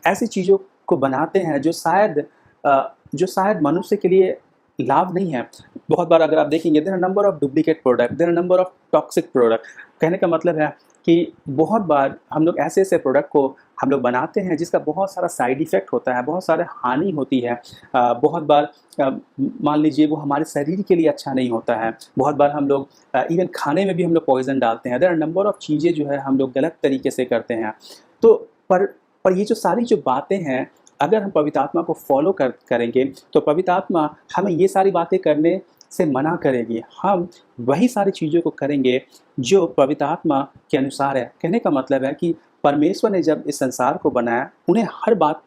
ऐसी चीज़ों को बनाते हैं जो शायद मनुष्य के लिए लाभ नहीं है। बहुत बार अगर आप देखेंगे, there are number of duplicate product, there are number of toxic product. कहने का मतलब है कि बहुत बार हम लोग ऐसे प्रोडक्ट को हम लोग बनाते हैं जिसका बहुत सारा साइड इफ़ेक्ट होता है, बहुत सारा हानि होती है। बहुत बार मान लीजिए वो हमारे शरीर के लिए अच्छा नहीं होता है। बहुत बार हम लोग इवन खाने में भी हम लोग पॉइजन डालते हैं। देयर आर नंबर ऑफ चीज़ें जो है हम लोग गलत तरीके से करते हैं। तो पर ये जो सारी जो बातें हैं, अगर हम पवित्र आत्मा को फॉलो करेंगे तो पवित्र आत्मा हमें ये सारी बातें करने से मना करेगी। हम वही सारी चीज़ों को करेंगे जो पवित्र आत्मा के अनुसार है। कहने का मतलब है कि परमेश्वर ने जब इस संसार को बनाया, उन्हें हर बात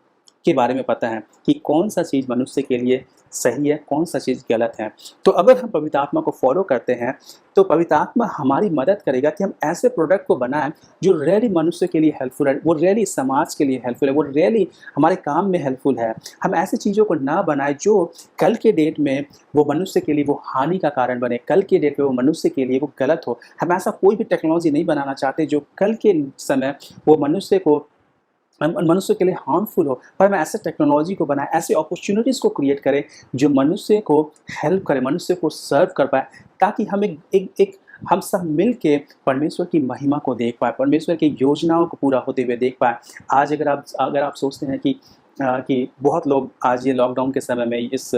के बारे में पता है कि कौन सा चीज़ मनुष्य के लिए सही है, कौन सा चीज़ गलत है। तो अगर हम पवित्र आत्मा को फॉलो करते हैं तो पवित्र आत्मा हमारी मदद करेगा कि हम ऐसे प्रोडक्ट को बनाएं जो रियली मनुष्य के लिए हेल्पफुल है, वो रियली समाज के लिए हेल्पफुल है, वो रियली हमारे काम में हेल्पफुल है। हम ऐसी चीज़ों को ना बनाएं जो कल के डेट में वो मनुष्य के लिए वो हानि का कारण बने, कल के डेट में वो मनुष्य के लिए वो गलत हो। हम ऐसा कोई भी टेक्नोलॉजी नहीं बनाना चाहते जो कल के समय वो मनुष्य के लिए हार्मफुल हो, पर हम ऐसे टेक्नोलॉजी को बनाए, ऐसे अपॉर्चुनिटीज़ को क्रिएट करें जो मनुष्य को हेल्प करे, मनुष्य को सर्व कर पाए, ताकि हम हम सब मिल के परमेश्वर की महिमा को देख पाए, परमेश्वर की योजनाओं को पूरा होते हुए देख पाए। आज अगर आप सोचते हैं कि बहुत लोग आज ये लॉकडाउन के समय में, इस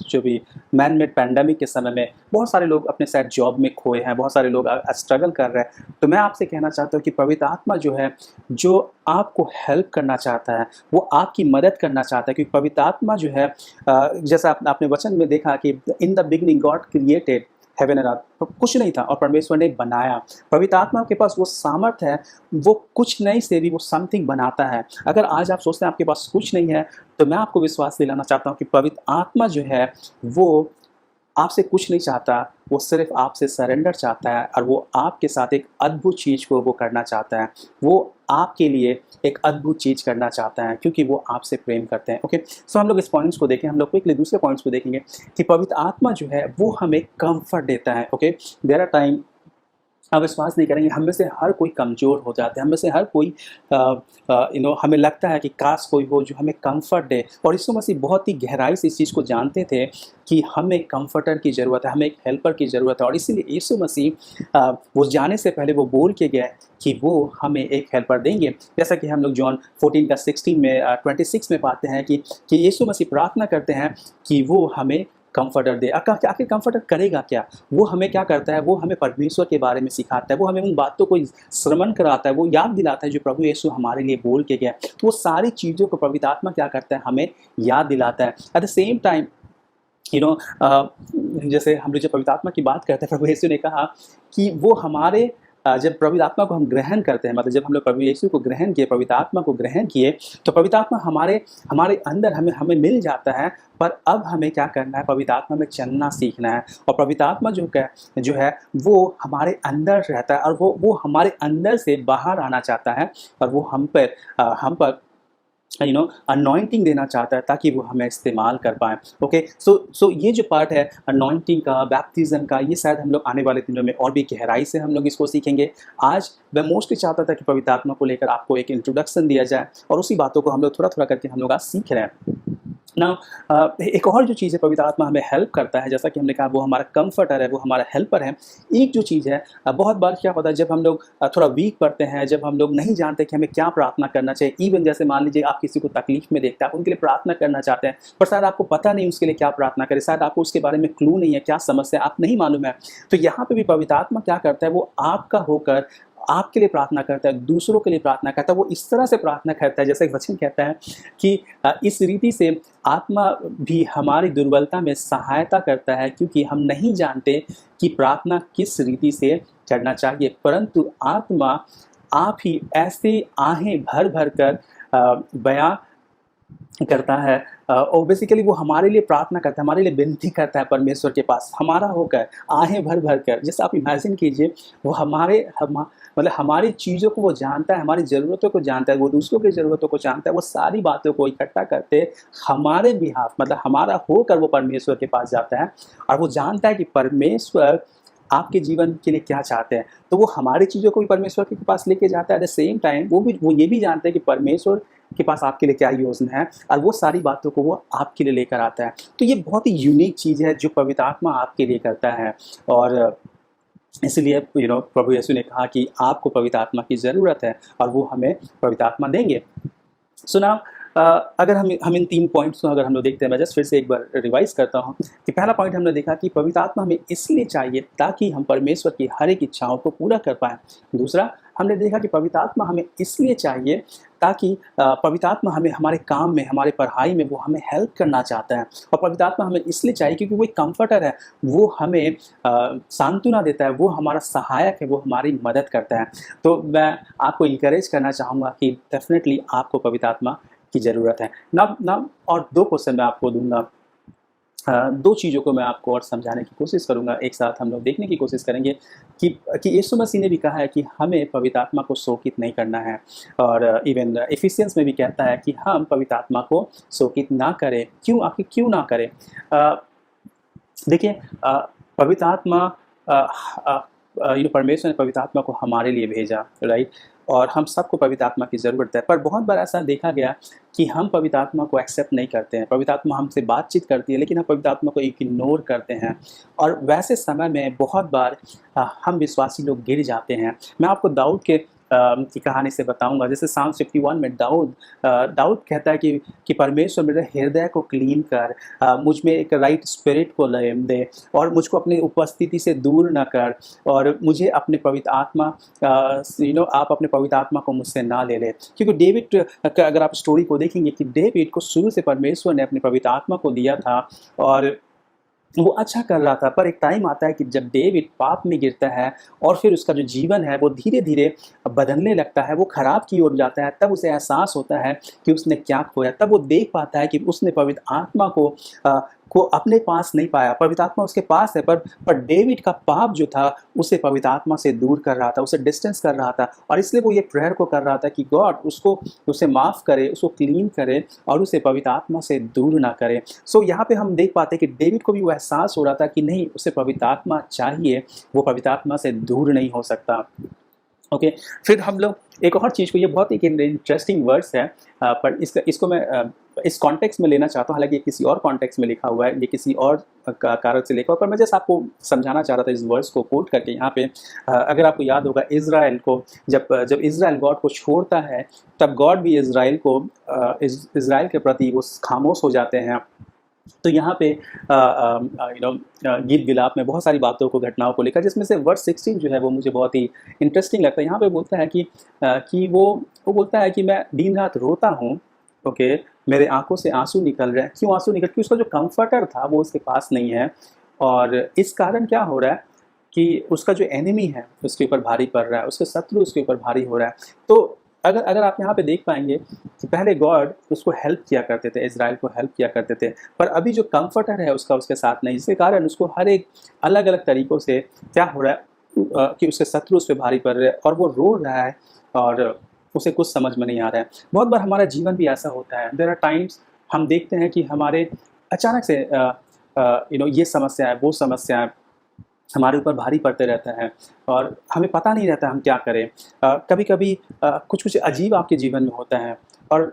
जो भी मैन मेड पैंडमिक के समय में बहुत सारे लोग अपने शायद जॉब में खोए हैं, बहुत सारे लोग स्ट्रगल कर रहे हैं। तो मैं आपसे कहना चाहता हूँ कि पवित्र आत्मा जो है, जो आपको हेल्प करना चाहता है, वो आपकी मदद करना चाहता है। क्योंकि पवित्र आत्मा जो है, जैसा आपने वचन में देखा कि in the beginning God created heaven and earth, तो कुछ नहीं था और परमेश्वर ने बनाया। पवित्र आत्मा के पास वो सामर्थ है, वो कुछ नहीं से भी वो समथिंग बनाता है। अगर आज आप सोचते हैं आपके पास कुछ नहीं है, तो मैं आपको विश्वास दिलाना चाहता हूँ कि पवित्र आत्मा जो है वो आपसे कुछ नहीं चाहता, वो सिर्फ आपसे सरेंडर चाहता है, और वो आपके साथ एक अद्भुत चीज़ को वो करना चाहता है। वो आपके लिए एक अद्भुत चीज़ करना चाहता है, क्योंकि वो आपसे प्रेम करते हैं। ओके, सो हम लोग इस पॉइंट्स को देखें, हम लोग क्विकली दूसरे पॉइंट्स को देखेंगे कि पवित्र आत्मा जो है वो हमें कंफर्ट देता है। ओके, देयर आर टाइम, आप विश्वास नहीं करेंगे, हम में से हर कोई कमज़ोर हो जाते हैं, हम में से हर कोई हमें लगता है कि काश कोई हो जो हमें कंफर्ट दे। और यीशु मसीह बहुत ही गहराई से इस चीज़ को जानते थे कि हमें कंफर्टर की ज़रूरत है, हमें एक हेल्पर की ज़रूरत है। और इसीलिए यीशु मसीह वो जाने से पहले वो बोल के गए कि वो हमें एक हेल्पर देंगे। जैसा कि हम लोग जॉन 14 का 16 में 26 में पाते हैं कि यीशु मसीह प्रार्थना करते हैं कि वो हमें कंफर्टर दे। आखिर कंफर्टर करेगा क्या? वो हमें क्या करता है? वो हमें परमेश्वर के बारे में सिखाता है, वो हमें उन बातों को श्रवण कराता है, वो याद दिलाता है जो प्रभु यीशु हमारे लिए बोल के गया। तो वो सारी चीज़ों को पवित्र आत्मा क्या करता है? हमें याद दिलाता है। एट द सेम टाइम जैसे हम लोग जब पवित्र आत्मा की बात करते हैं, प्रभु यीशु ने कहा कि वो हमारे जब पवित्र आत्मा को हम ग्रहण करते हैं, मतलब जब हम लोग प्रभु यीशु को ग्रहण किए, पवित्र आत्मा को ग्रहण किए, तो पवित्र आत्मा हमारे अंदर हमें मिल जाता है। पर अब हमें क्या करना है? पवित्र आत्मा में चलना सीखना है। और पवित्र आत्मा जो है वो हमारे अंदर रहता है, और वो हमारे अंदर से बाहर आना चाहता है, और वो हम पर अनॉइंटिंग देना चाहता है ताकि वो हमें इस्तेमाल कर पाए। ओके, सो ये जो पार्ट है अनॉइंटिंग का, बैप्टिज्म का, ये शायद हम लोग आने वाले दिनों में और भी गहराई से हम लोग इसको सीखेंगे। आज मैं मोस्टली चाहता था कि पवित्र आत्मा को लेकर आपको एक इंट्रोडक्शन दिया जाए और उसी बातों को हम लोग थोड़ा थोड़ा करके हम लोग आज सीख रहे हैं ना। एक और जो चीज़ है, पवित्र आत्मा हमें हेल्प करता है, जैसा कि हमने कहा वो हमारा कंफर्टर है, वो हमारा हेल्पर है। एक जो चीज़ है, बहुत बार क्या होता है जब हम लोग थोड़ा वीक पड़ते हैं, जब हम लोग नहीं जानते कि हमें क्या प्रार्थना करना चाहिए, इवन जैसे मान लीजिए आप किसी को तकलीफ में देखते हैं, आप उनके लिए प्रार्थना करना चाहते हैं पर शायद आपको पता नहीं उसके लिए क्या प्रार्थना करें, शायद आपको उसके बारे में क्लू नहीं है, क्या समस्या आप नहीं मालूम है। तो यहाँ पर भी पवित्र आत्मा क्या करता है, वो आपका होकर आपके लिए प्रार्थना करता है, दूसरों के लिए प्रार्थना करता है। वो इस तरह से प्रार्थना करता है, जैसे एक वचन कहता है कि इस रीति से आत्मा भी हमारी दुर्बलता में सहायता करता है, क्योंकि हम नहीं जानते कि प्रार्थना किस रीति से करना चाहिए, परंतु आत्मा आप ही ऐसे आहें भर भर कर बयां करता है। और बेसिकली वो हमारे लिए प्रार्थना करता है, हमारे लिए विनती करता है परमेश्वर के पास, हमारा होकर आहें भर भर कर। जैसे आप इमेजिन कीजिए, वो मतलब हमारी चीज़ों को वो जानता है, हमारी ज़रूरतों को जानता है, वो दूसरों की ज़रूरतों को जानता है, वो सारी बातों को इकट्ठा करते हमारे बिहाफ, मतलब हमारा होकर वो परमेश्वर के पास जाता है और वो जानता है कि परमेश्वर आपके जीवन के लिए क्या चाहते हैं। तो वो हमारी चीज़ों को भी परमेश्वर के पास लेके जाता है। एट द सेम टाइम वो ये भी जानते हैं कि परमेश्वर के पास आपके लिए क्या योजना है, और वो सारी बातों को वो आपके लिए लेकर आता है। तो ये बहुत ही यूनिक चीज़ है जो पवित्र आत्मा आपके लिए करता है। और इसलिए प्रभु यीशु ने कहा कि आपको पवित्र आत्मा की ज़रूरत है और वो हमें पवित्र आत्मा देंगे। सुना, अगर हम इन 3 पॉइंट्स को अगर हम लोग देखते हैं, मैं जस्ट फिर से एक बार रिवाइज करता हूँ कि पहला पॉइंट हमने देखा कि पवित्र आत्मा हमें इसलिए चाहिए ताकि हम परमेश्वर की हर एक इच्छाओं को पूरा कर पाएँ। दूसरा, हमने देखा कि पवित्र आत्मा हमें इसलिए चाहिए ताकि पवित्र आत्मा हमें हमारे काम में, हमारे पढ़ाई में वो हमें हेल्प करना चाहता है। और पवित्र आत्मा हमें इसलिए चाहिए क्योंकि वो एक कंफर्टर है, वो हमें सांत्वना देता है, वो हमारा सहायक है, वो हमारी मदद करता है। तो मैं आपको इंकरेज करना चाहूँगा कि डेफिनेटली आपको पवित्र आत्मा की ज़रूरत है ना। और 2 क्वेश्चन मैं आपको दूंगा, 2 चीज़ों को मैं आपको और समझाने की कोशिश करूंगा। एक साथ हम लोग देखने की कोशिश करेंगे कि यीशु मसीह ने भी कहा है कि हमें पवित्र आत्मा को शोकित नहीं करना है, और इवन इफिसियंस में भी कहता है कि हम पवित्र आत्मा को शोकित ना करें। आखिर क्यों ना करें? देखिए, पवित्र आत्मा परमेश्वर ने पवित्र आत्मा को हमारे लिए भेजा, राइट? और हम सबको पवित्र आत्मा की ज़रूरत है। पर बहुत बार ऐसा देखा गया कि हम पवित्र आत्मा को एक्सेप्ट नहीं करते हैं। पवित्र आत्मा हमसे बातचीत करती है लेकिन हम पवित्र आत्मा को इग्नोर करते हैं, और वैसे समय में बहुत बार हम विश्वासी लोग गिर जाते हैं। मैं आपको दाऊद की कहानी से बताऊंगा। जैसे Psalm 51 में दाऊद कहता है कि परमेश्वर मेरे हृदय को क्लीन कर, मुझ में एक राइट स्पिरिट को दे, और मुझको अपनी उपस्थिति से दूर न कर, और मुझे अपने पवित्र आत्मा आप अपने पवित्र आत्मा को मुझसे ना ले ले। क्योंकि डेविड का अगर आप स्टोरी को देखेंगे कि डेविड को शुरू से परमेश्वर ने अपने पवित्र आत्मा को दिया था और वो अच्छा कर रहा था। पर एक टाइम आता है कि जब डेविड पाप में गिरता है और फिर उसका जो जीवन है वो धीरे धीरे बदलने लगता है, वो खराब की ओर जाता है। तब उसे एहसास होता है कि उसने क्या खोया। तब वो देख पाता है कि उसने पवित्र आत्मा को अपने पास नहीं पाया। पवित्र आत्मा उसके पास है, पर डेविड का पाप जो था उसे पवित्र आत्मा से दूर कर रहा था, उसे डिस्टेंस कर रहा था। और इसलिए वो ये प्रेयर को कर रहा था कि गॉड उसे माफ़ करे, उसको क्लीन करे और उसे पवित्र आत्मा से दूर ना करे। सो यहाँ पे हम देख पाते हैं कि डेविड को भी वो एहसास हो रहा था कि नहीं, उसे पवित्र आत्मा चाहिए, वो पवित्र आत्मा से दूर नहीं हो सकता। ओके, फिर हम लोग एक और चीज़ को, ये बहुत एक इंटरेस्टिंग वर्ड्स है, पर इसको मैं इस कॉन्टेक्स्ट में लेना चाहता हूँ। हालांकि ये किसी और कॉन्टेक्स्ट में लिखा हुआ है, ये किसी और कारक से लिखा हुआ, पर मैं जैसे आपको समझाना चाह रहा था इस वर्ड्स को कोट करके। यहाँ पे अगर आपको याद होगा, इज़राइल को जब इज़राइल गॉड को छोड़ता है, तब गॉड भी इज़राइल के प्रति वो खामोश हो जाते हैं। तो यहाँ पे गीत विलाप में बहुत सारी बातों को, घटनाओं को लेकर, जिसमें से वर्स 16 जो है वो मुझे बहुत ही इंटरेस्टिंग लगता है। यहाँ पे बोलता है कि वो बोलता है कि मैं दिन रात रोता हूँ, ओके, मेरे आंखों से आंसू निकल रहे हैं। क्यों आंसू निकल? क्योंकि उसका जो कंफर्टर था वो उसके पास नहीं है, और इस कारण क्या हो रहा है कि उसका जो एनिमी है उसके ऊपर भारी पड़ रहा है, उसके शत्रु उसके ऊपर भारी हो रहा है। तो अगर आप यहाँ पे देख पाएंगे कि पहले गॉड उसको हेल्प किया करते थे, इज़राइल को हेल्प किया करते थे, पर अभी जो कंफर्टर है उसके साथ नहीं, जिसके कारण उसको हर एक अलग अलग तरीक़ों से क्या हो रहा है कि उसके शत्रु उस पर भारी पड़ रहे हैं और वो रो रहा है। और उसे कुछ समझ में नहीं आ रहा है। बहुत बार हमारा जीवन भी ऐसा होता है। देयर आर टाइम्स हम देखते हैं कि हमारे अचानक से ये समस्या है, वो समस्या है, हमारे ऊपर भारी पड़ते रहता है और हमें पता नहीं रहता हम क्या करें। कभी कभी कुछ कुछ अजीब आपके जीवन में होता है और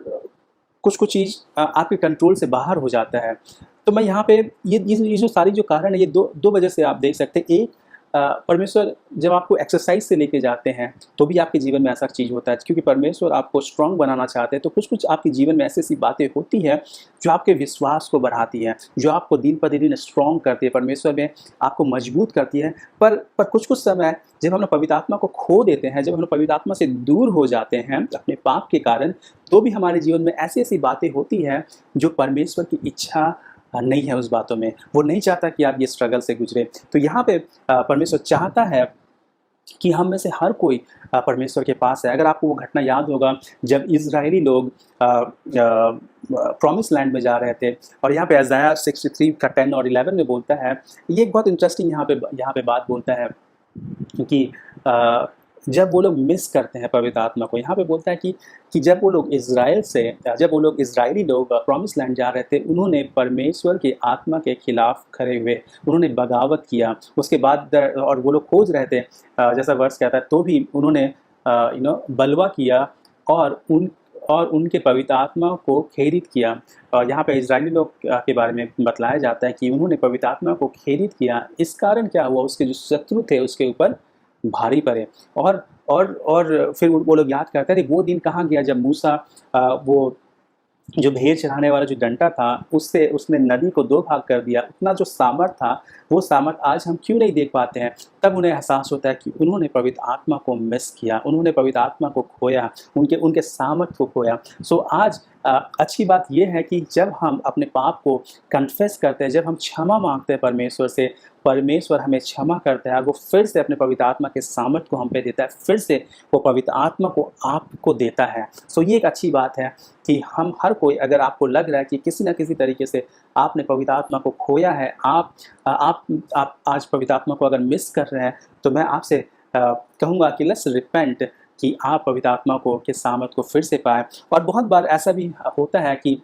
कुछ कुछ चीज़ आपके कंट्रोल से बाहर हो जाता है। तो मैं यहाँ पे ये जो सारी जो कारण है, ये दो वजह से आप देख सकते हैं। एक, परमेश्वर जब आपको एक्सरसाइज से लेके जाते हैं तो भी आपके जीवन में ऐसा चीज़ होता है, क्योंकि परमेश्वर आपको स्ट्रांग बनाना चाहते हैं। तो कुछ कुछ आपके जीवन में ऐसी ऐसी बातें होती हैं जो आपके विश्वास को बढ़ाती है, जो आपको दिन पर दिन स्ट्रांग करती है, परमेश्वर में आपको मजबूत करती है। पर कुछ कुछ समय जब हम लोग पवित्र आत्मा को खो देते हैं, जब हम लोग पवित्र आत्मा से दूर हो जाते हैं अपने पाप के कारण, तो भी हमारे जीवन में ऐसी ऐसी बातें होती हैं जो परमेश्वर की इच्छा नहीं है। उस बातों में वो नहीं चाहता कि आप ये स्ट्रगल से गुजरे। तो यहाँ पे परमेश्वर चाहता है कि हम में से हर कोई परमेश्वर के पास है। अगर आपको वो घटना याद होगा जब इजरायली लोग प्रॉमिस लैंड में जा रहे थे, और यहाँ पे अज़ाया 63 का 10 और 11 में बोलता है, ये एक बहुत इंटरेस्टिंग यहाँ पे बात बोलता है कि जब वो लोग मिस करते हैं पवित्र आत्मा को। यहाँ पे बोलता है कि जब वो लोग इजरायली लोग प्रॉमिस लैंड जा रहे थे, उन्होंने परमेश्वर के आत्मा के खिलाफ खड़े हुए, उन्होंने बगावत किया। उसके बाद और वो लोग खोज रहे थे, जैसा वर्ष कहता है, तो भी उन्होंने बलवा किया और उनके पवित्र आत्मा को खेरित किया। और यहाँ पे इजरायली लोग के बारे में बतलाया जाता है कि उन्होंने पवित्र आत्मा को खेरित किया। इस कारण क्या हुआ, उसके जो शत्रु थे उसके ऊपर भारी पड़े। और फिर वो लोग याद करते हैं वो दिन कहाँ गया जब मूसा वो जो भेड़ चढ़ाने वाला जो डंडा था उसने नदी को 2 भाग कर दिया। उतना जो सामर्थ था, वो सामर्थ आज हम क्यों नहीं देख पाते हैं। तब उन्हें एहसास होता है कि उन्होंने पवित्र आत्मा को मिस किया, उन्होंने पवित्र आत्मा को खोया, उनके सामर्थ को खोया। सो आज अच्छी बात यह है कि जब हम अपने पाप को कन्फेस करते हैं, जब हम क्षमा मांगते हैं परमेश्वर से, परमेश्वर हमें क्षमा करता है और वो फिर से अपने पवित्र आत्मा के सामर्थ को हम पे देता है, फिर से वो पवित्र आत्मा को आपको देता है। सो ये एक अच्छी बात है कि हम हर कोई, अगर आपको लग रहा है कि किसी न किसी तरीके से आपने पवित्र आत्मा को खोया है, आप आज पवित्र आत्मा को अगर मिस कर रहे हैं, तो मैं आपसे कहूँगा कि लेट्स रिपेंट, कि आप पवित्र आत्मा को के सामर्थ को फिर से पाएं। और बहुत बार ऐसा भी होता है कि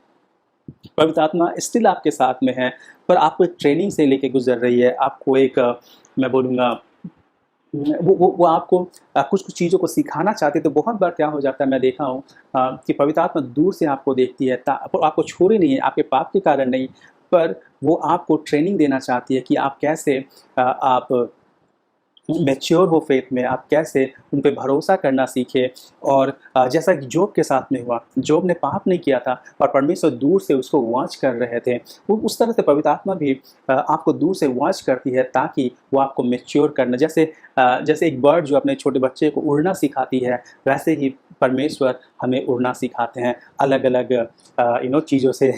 पवित्र आत्मा स्टिल आपके साथ में है, पर आपको एक ट्रेनिंग से लेके गुजर रही है। आपको एक मैं बोलूँगा वो आपको कुछ कुछ चीज़ों को सिखाना चाहते। तो बहुत बार क्या हो जाता है, मैं देखा हूँ कि पवित्र आत्मा दूर से आपको देखती है, आपको छोड़े नहीं है, आपके पाप के कारण नहीं, पर वो आपको ट्रेनिंग देना चाहती है कि आप कैसे आप मैच्योर हो फेथ में, आप कैसे उन पे भरोसा करना सीखे। और जैसा कि जोब के साथ में हुआ, जोब ने पाप नहीं किया था और परमेश्वर दूर से उसको वॉच कर रहे थे। वो उस तरह से पवित्र आत्मा भी आपको दूर से वॉच करती है ताकि वो आपको मैच्योर करना, जैसे एक बर्ड जो अपने छोटे बच्चे को उड़ना सिखाती है, वैसे ही परमेश्वर हमें उड़ना सिखाते हैं। अलग अलग चीज़ों से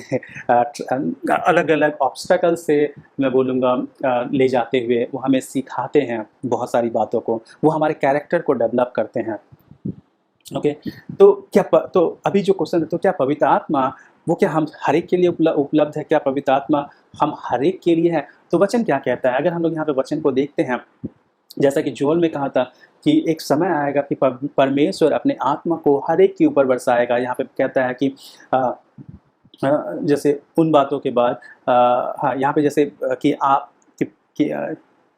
अलग अलग ऑब्स्टेकल से मैं बोलूँगा ले जाते हुए वो हमें सिखाते हैं बहुत सारी बातों को, वो हमारे कैरेक्टर को डेवलप करते हैं। ओके, तो अभी जो क्वेश्चन है, तो क्या पवित्र आत्मा वो क्या हम हर एक के लिए उपलब्ध है? क्या पवित्र आत्मा हम हर एक के लिए है? तो वचन क्या कहता है? अगर हम लोग यहाँ पे वचन को देखते हैं, जैसा कि जोएल में कहा था कि एक समय आएगा कि परमेश्वर अपने आत्मा को हर एक के ऊपर बरसाएगा। यहाँ पे कहता है कि जैसे उन बातों के बाद यहाँ पे जैसे कि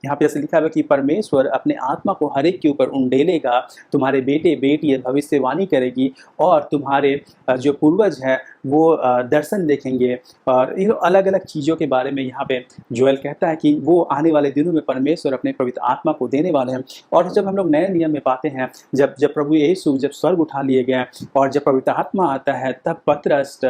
यहाँ पे जैसे लिखा हुआ कि परमेश्वर अपने आत्मा को हर एक के ऊपर उंडेलेगा, तुम्हारे बेटे बेटी भविष्यवाणी करेगी और तुम्हारे जो पूर्वज हैं वो दर्शन देखेंगे। और ये अलग अलग चीज़ों के बारे में यहाँ पे जोएल कहता है कि वो आने वाले दिनों में परमेश्वर अपने पवित्र आत्मा को देने वाले हैं। और जब हम लोग नए नियम में पाते हैं, जब प्रभु यीशु जब स्वर्ग उठा लिए गए और जब पवित्र आत्मा आता है, तब पतरस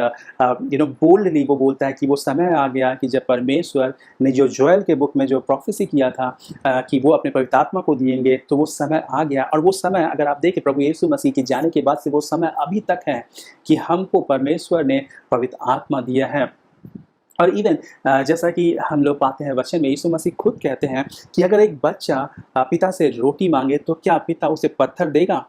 बोल्डली वो बोलता है कि वो समय आ गया कि जब परमेश्वर ने जो जोएल के बुक में जो प्रोफेसी किया था कि वो अपने पवित्र आत्मा को दिएंगे, तो वो समय आ गया। और वो समय अगर आप देखें प्रभु यीशु मसीह के जाने के बाद से वो समय अभी तक है कि हमको परमेश्वर ने पवित्र आत्मा दिया है। और इवन जैसा कि हम लोग पाते हैं वचन में, यीशु मसीह खुद कहते हैं कि अगर एक बच्चा पिता से रोटी मांगे तो क्या पिता उसे पत्थर देगा?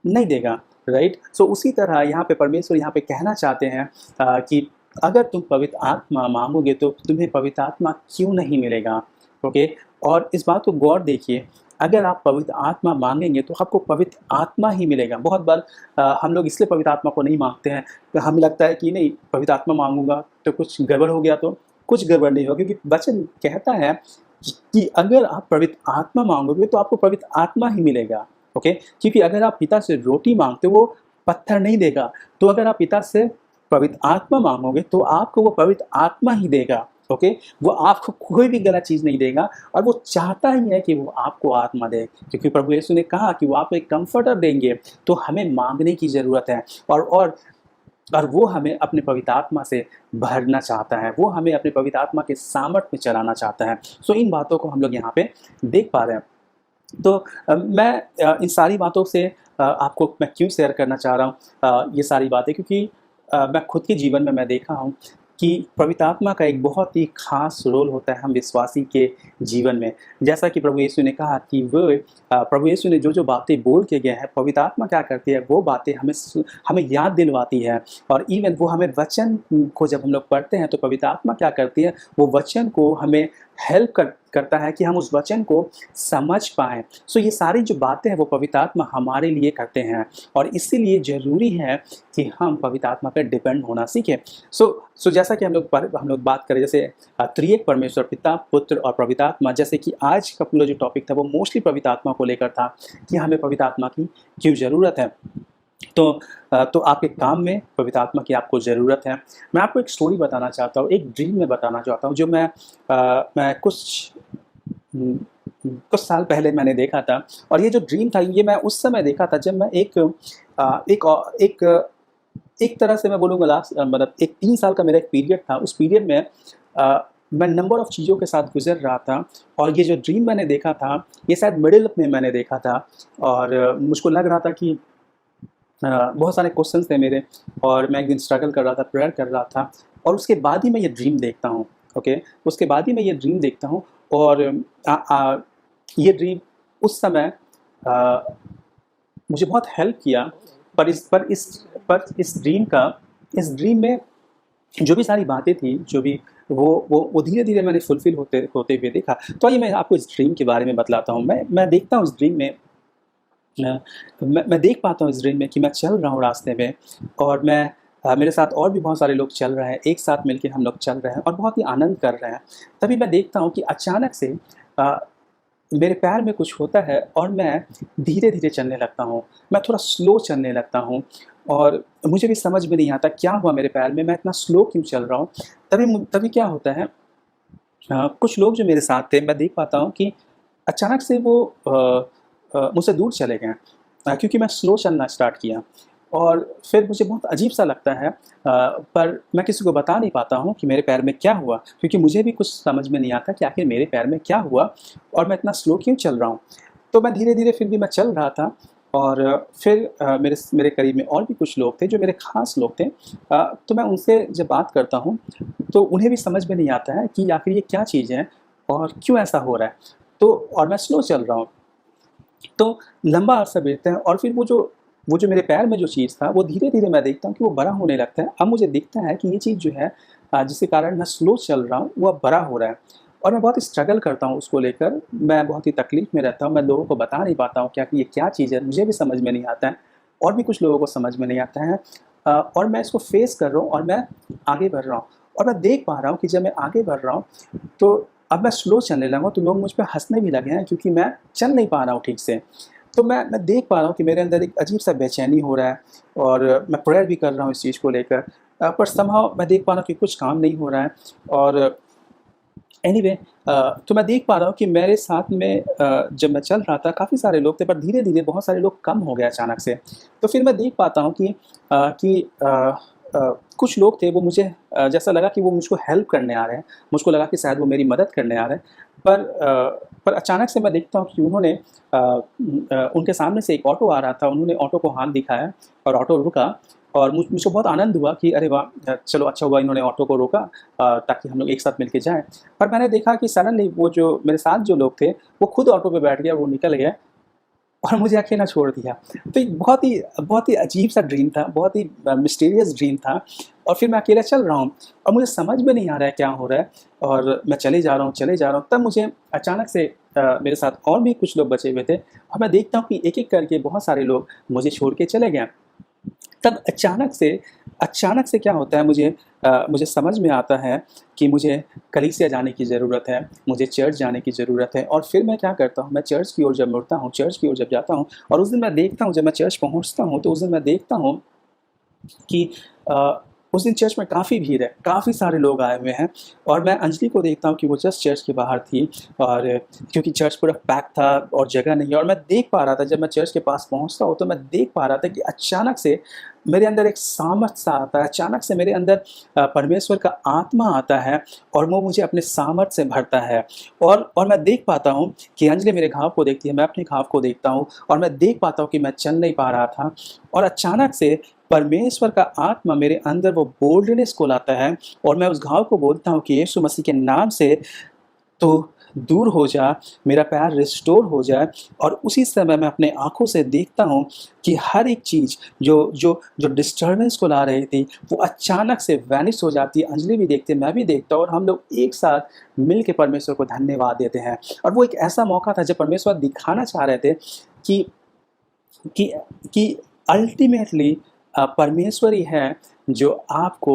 नहीं देगा, राइट। सो उसी तरह यहाँ पे परमेश्वर यहाँ पे कहना चाहते हैं कि अगर तुम पवित्र आत्मा मांगोगे तो तुम्हें पवित्र आत्मा क्यों नहीं मिलेगा? ओके, और इस बात को गौर देखिए अगर आप पवित्र आत्मा मांगेंगे तो आपको पवित्र आत्मा ही मिलेगा। बहुत बार हम लोग इसलिए पवित्र आत्मा को नहीं मांगते हैं, तो हमें लगता है कि नहीं, पवित्र आत्मा मांगूंगा तो कुछ गड़बड़ हो गया। तो कुछ गड़बड़ नहीं होगा, क्योंकि वचन कहता है कि अगर आप पवित्र आत्मा मांगोगे तो आपको पवित्र आत्मा ही मिलेगा। ओके, क्योंकि अगर आप पिता से रोटी मांगते हो, वो पत्थर नहीं देगा। तो अगर आप पिता से पवित्र आत्मा मांगोगे तो आपको वो पवित्र आत्मा ही देगा। ओके, वो आपको कोई भी गलत चीज़ नहीं देगा, और वो चाहता ही है कि वो आपको आत्मा दे, क्योंकि प्रभु यीशु ने कहा कि वो आपको एक कंफर्टर देंगे। तो हमें मांगने की ज़रूरत है, और वो हमें अपने पवित्र आत्मा से भरना चाहता है, वो हमें अपने पवित्र आत्मा के सामर्थ में चलाना चाहता है। सो इन बातों को हम लोग यहाँ पे देख पा रहे हैं। तो मैं इन सारी बातों से आपको मैं क्यों शेयर करना चाह रहा हूँ ये सारी बातें, क्योंकि मैं खुद के जीवन में मैं देखा हूँ कि पवित्र आत्मा का एक बहुत ही खास रोल होता है हम विश्वासी के जीवन में। जैसा कि प्रभु यीशु ने कहा कि वो प्रभु यीशु ने जो जो बातें बोल के गए हैं, पवित्र आत्मा क्या करती है, वो बातें हमें याद दिलवाती है। और इवन वो हमें वचन को जब हम लोग पढ़ते हैं तो पवित्र आत्मा क्या करती है, वो वचन को हमें हेल्प करता है कि हम उस वचन को समझ पाएँ। सो ये सारी जो बातें हैं वो पवित्र आत्मा हमारे लिए करते हैं, और इसीलिए ज़रूरी है कि हम पवित्र आत्मा पर डिपेंड होना सीखें। सो जैसा कि हम लोग बात करें, जैसे त्रिएक परमेश्वर पिता, पुत्र और पवित्र आत्मा, जैसे कि आज का पूरा जो टॉपिक था वो मोस्टली पवित्र आत्मा को लेकर था कि हमें पवित्र आत्मा की क्यों ज़रूरत है। तो आपके काम में पवित्र आत्मा की आपको ज़रूरत है। मैं आपको एक स्टोरी बताना चाहता हूँ, एक ड्रीम में बताना चाहता हूँ, जो मैं कुछ साल पहले मैंने देखा था। और ये जो ड्रीम था, ये मैं उस समय देखा था जब मैं एक तरह से मैं बोलूँगा मतलब एक 3 साल का मेरा एक पीरियड था। उस पीरियड में मैं नंबर ऑफ़ चीज़ों के साथ गुजर रहा था, और ये जो ड्रीम मैंने देखा था ये शायद मिडिल में मैंने देखा था। और मुझको लग रहा था कि बहुत सारे क्वेश्चंस थे मेरे, और मैं एक दिन स्ट्रगल कर रहा था, प्रेयर कर रहा था, और उसके बाद ही मैं ये ड्रीम देखता हूँ। ओके, उसके बाद ही मैं ये ड्रीम देखता हूँ। और ये ड्रीम उस समय मुझे बहुत हेल्प किया। पर इस ड्रीम में जो भी सारी बातें थी, जो भी वो धीरे धीरे मैंने फुलफिल होते हुए देखा। तो आइए मैं आपको इस ड्रीम के बारे में बतलाता हूँ। मैं देखता हूँ इस ड्रीम में, मैं देख पाता हूँ इस ड्रीम में कि मैं चल रहा हूँ रास्ते में, और मेरे साथ और भी बहुत सारे लोग चल रहे हैं, एक साथ मिलकर हम लोग चल रहे हैं और बहुत ही आनंद कर रहे हैं। तभी मैं देखता हूँ कि अचानक से मेरे पैर में कुछ होता है, और मैं धीरे धीरे चलने लगता हूँ, मैं थोड़ा स्लो चलने लगता हूँ, और मुझे भी समझ में नहीं आता क्या हुआ मेरे पैर में, मैं इतना स्लो क्यों चल रहा हूँ। तभी क्या होता है, कुछ लोग जो मेरे साथ थे, मैं देख पाता हूँ कि अचानक से वो मुझसे दूर चले गए, क्योंकि मैं स्लो चलना स्टार्ट किया। और फिर मुझे बहुत अजीब सा लगता है, पर मैं किसी को बता नहीं पाता हूँ कि मेरे पैर में क्या हुआ, क्योंकि मुझे भी कुछ समझ में नहीं आता कि आखिर मेरे पैर में क्या हुआ और मैं इतना स्लो क्यों चल रहा हूँ। तो मैं धीरे धीरे फिर भी मैं चल रहा था, और फिर मेरे करीब में और भी कुछ लोग थे जो मेरे ख़ास लोग थे। तो मैं उनसे जब बात करता हूँ तो उन्हें भी समझ में नहीं आता है कि आखिर ये क्या चीज़ है और क्यों ऐसा हो रहा है। तो और मैं स्लो चल रहा हूँ। तो लंबा अरसा बीतता है, और फिर वो जो मेरे पैर में जो चीज़ था वो धीरे धीरे मैं देखता हूँ कि वो बड़ा होने लगता है। अब मुझे दिखता है कि ये चीज़ जो है जिसके कारण मैं स्लो चल रहा हूँ वो अब बड़ा हो रहा है, और मैं बहुत स्ट्रगल करता हूँ उसको लेकर। मैं बहुत ही तकलीफ़ में रहता हूँ, मैं लोगों को बता नहीं पाता हूँ कि ये क्या चीज़ है, मुझे भी समझ में नहीं आता है, और भी कुछ लोगों को समझ में नहीं आता है। और मैं इसको फेस कर रहा हूँ, और मैं आगे बढ़ रहा हूँ, और मैं देख पा रहा हूँ कि जब मैं आगे बढ़ रहा हूँ तो अब मैं स्लो चलने लगा हूँ, तो लोग मुझ पर हंसने भी लगे हैं, क्योंकि मैं चल नहीं पा रहा हूँ ठीक से। तो मैं देख पा रहा हूँ कि मेरे अंदर एक अजीब सा बेचैनी हो रहा है, और मैं प्रेयर भी कर रहा हूँ इस चीज़ को लेकर, पर समहाउ मैं देख पा रहा हूँ कि कुछ काम नहीं हो रहा है। और एनीवे तो मैं देख पा रहा हूँ कि मेरे साथ में जब मैं चल रहा था काफ़ी सारे लोग थे, पर धीरे धीरे बहुत सारे लोग कम हो गए अचानक से। तो फिर मैं देख पाता हूँ कि कुछ लोग थे, वो मुझे जैसा लगा कि वो मुझको हेल्प करने आ रहे हैं, मुझको लगा कि शायद वो मेरी मदद करने आ रहे हैं। पर अचानक से मैं देखता हूँ कि उन्होंने उनके सामने से एक ऑटो आ रहा था, उन्होंने ऑटो को हाथ दिखाया और ऑटो रुका, और मुझको बहुत आनंद हुआ कि अरे वाह, चलो अच्छा हुआ इन्होंने ऑटो को रोका ताकि हम लोग एक साथ मिलके जाएं। पर मैंने देखा कि सडनली वो जो मेरे साथ जो लोग थे वो खुद ऑटो पे बैठ गए, वो निकल गए, और मुझे अकेला छोड़ दिया। तो एक बहुत ही अजीब सा ड्रीम था, बहुत ही मिस्टीरियस ड्रीम था। और फिर मैं अकेला चल रहा हूँ और मुझे समझ में नहीं आ रहा है क्या हो रहा है, और मैं चले जा रहा हूँ। तब मुझे अचानक से मेरे साथ और भी कुछ लोग बचे हुए थे, और मैं देखता हूँ कि एक-एक करके बहुत सारे लोग मुझे छोड़ के चले गए। तब अचानक से क्या होता है, मुझे समझ में आता है कि मुझे कलीसिया जाने की ज़रूरत है, मुझे चर्च जाने की ज़रूरत है। और फिर मैं क्या करता हूँ, मैं चर्च की ओर जब मुड़ता हूँ, चर्च की ओर जब जाता हूँ, और उस दिन मैं देखता हूँ, जब मैं चर्च पहुँचता हूँ, तो उस दिन मैं देखता हूँ कि उस दिन चर्च में काफ़ी भीड़ है, काफ़ी सारे लोग आए हुए हैं। और मैं अंजलि को देखता हूँ कि वो जस्ट चर्च के बाहर थी, और क्योंकि चर्च पूरा पैक था और जगह नहीं है। और मैं देख पा रहा था, जब मैं चर्च के पास पहुँचता हूँ तो मैं देख पा रहा था कि अचानक से मेरे अंदर एक सामर्थ्य सा आता है, अचानक से मेरे अंदर परमेश्वर का आत्मा आता है, और वो मुझे अपने सामर्थ्य से भरता है। और मैं देख पाता हूँ कि अंजलि मेरे घाव को देखती है, मैं अपने घाव को देखता हूँ, और मैं देख पाता हूँ कि मैं चल नहीं पा रहा था। और अचानक से परमेश्वर का आत्मा मेरे अंदर वो बोल्डनेस को लाता है, और मैं उस घाव को बोलता हूँ कि यीशु मसीह के नाम से तो दूर हो जा, मेरा पैर रिस्टोर हो जाए। और उसी समय मैं अपने आँखों से देखता हूँ कि हर एक चीज़ जो डिस्टर्बेंस को ला रही थी, वो अचानक से वैनिश हो जाती है। अंजलि भी देखती है, मैं भी देखता हूँ, और हम लोग एक साथ मिल के परमेश्वर को धन्यवाद देते हैं। और वो एक ऐसा मौका था जब परमेश्वर दिखाना चाह रहे थे कि कि कि अल्टीमेटली परमेश्वर ही है जो आपको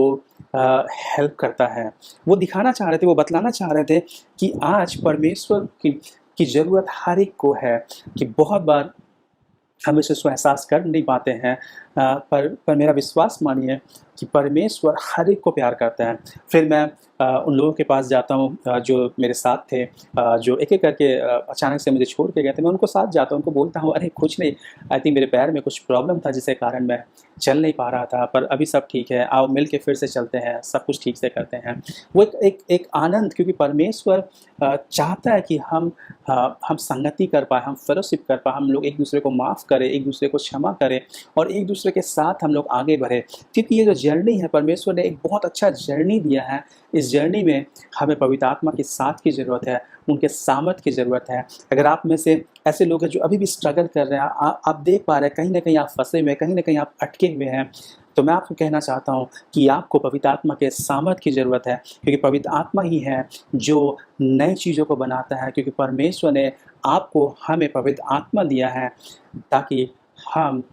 हेल्प करता है। वो दिखाना चाह रहे थे, वो बतलाना चाह रहे थे कि आज परमेश्वर की ज़रूरत हर एक को है। कि बहुत बार हम इस उसको एहसास कर नहीं पाते हैं, पर मेरा विश्वास मानिए कि परमेश्वर हर एक को प्यार करता है। फिर मैं उन लोगों के पास जाता हूँ जो मेरे साथ थे, जो एक-एक करके अचानक से मुझे छोड़ के गए थे। मैं उनको साथ जाता हूँ, उनको बोलता हूँ, "अरे कुछ नहीं, आई थिंक मेरे पैर में कुछ प्रॉब्लम था जिसके कारण मैं चल नहीं पा रहा था, पर अभी सब ठीक है, आओ मिल के फिर से चलते हैं, सब कुछ ठीक से करते हैं।" वो एक आनंद, क्योंकि परमेश्वर चाहता है कि हम संगति कर पाएँ, हम फेलोशिप कर पाएँ, हम लोग एक-दूसरे को माफ़ करें, एक-दूसरे को क्षमा करें, और एक-दूसरे के साथ हम लोग आगे बढ़ें। क्योंकि ये जो जर्नी है, परमेश्वर ने एक बहुत अच्छा जर्नी दिया है। इस जर्नी में हमें पवित्र आत्मा के साथ की ज़रूरत है, उनके सामर्थ की ज़रूरत है। अगर आप में से ऐसे लोग हैं जो अभी भी स्ट्रगल कर रहे हैं, आप देख पा रहे हैं कहीं न कहीं आप फँसे हुए हैं, कहीं न कहीं आप अटके हुए हैं, तो मैं आपको कहना चाहता हूँ कि आपको पवित्र आत्मा के सामर्थ की ज़रूरत है। क्योंकि पवित्र आत्मा ही है जो नई चीज़ों को बनाता है। क्योंकि परमेश्वर ने हमें पवित्र आत्मा दिया है ताकि हम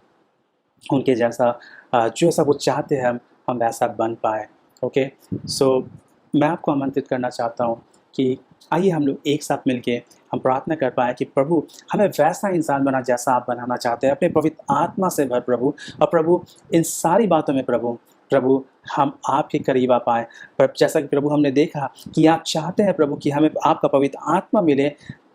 उनके जैसा जैसा वो चाहते हैं हम वैसा बन पाए। ओके, सो मैं आपको आमंत्रित करना चाहता हूँ कि आइए हम लोग एक साथ मिलके हम प्रार्थना कर पाएँ कि प्रभु हमें वैसा इंसान बना जैसा आप बनाना चाहते हैं। अपने पवित्र आत्मा से भर प्रभु, और प्रभु इन सारी बातों में प्रभु हम आपके करीब आ पाएँ। पर जैसा कि प्रभु हमने देखा कि आप चाहते हैं प्रभु कि हमें आपका पवित्र आत्मा मिले,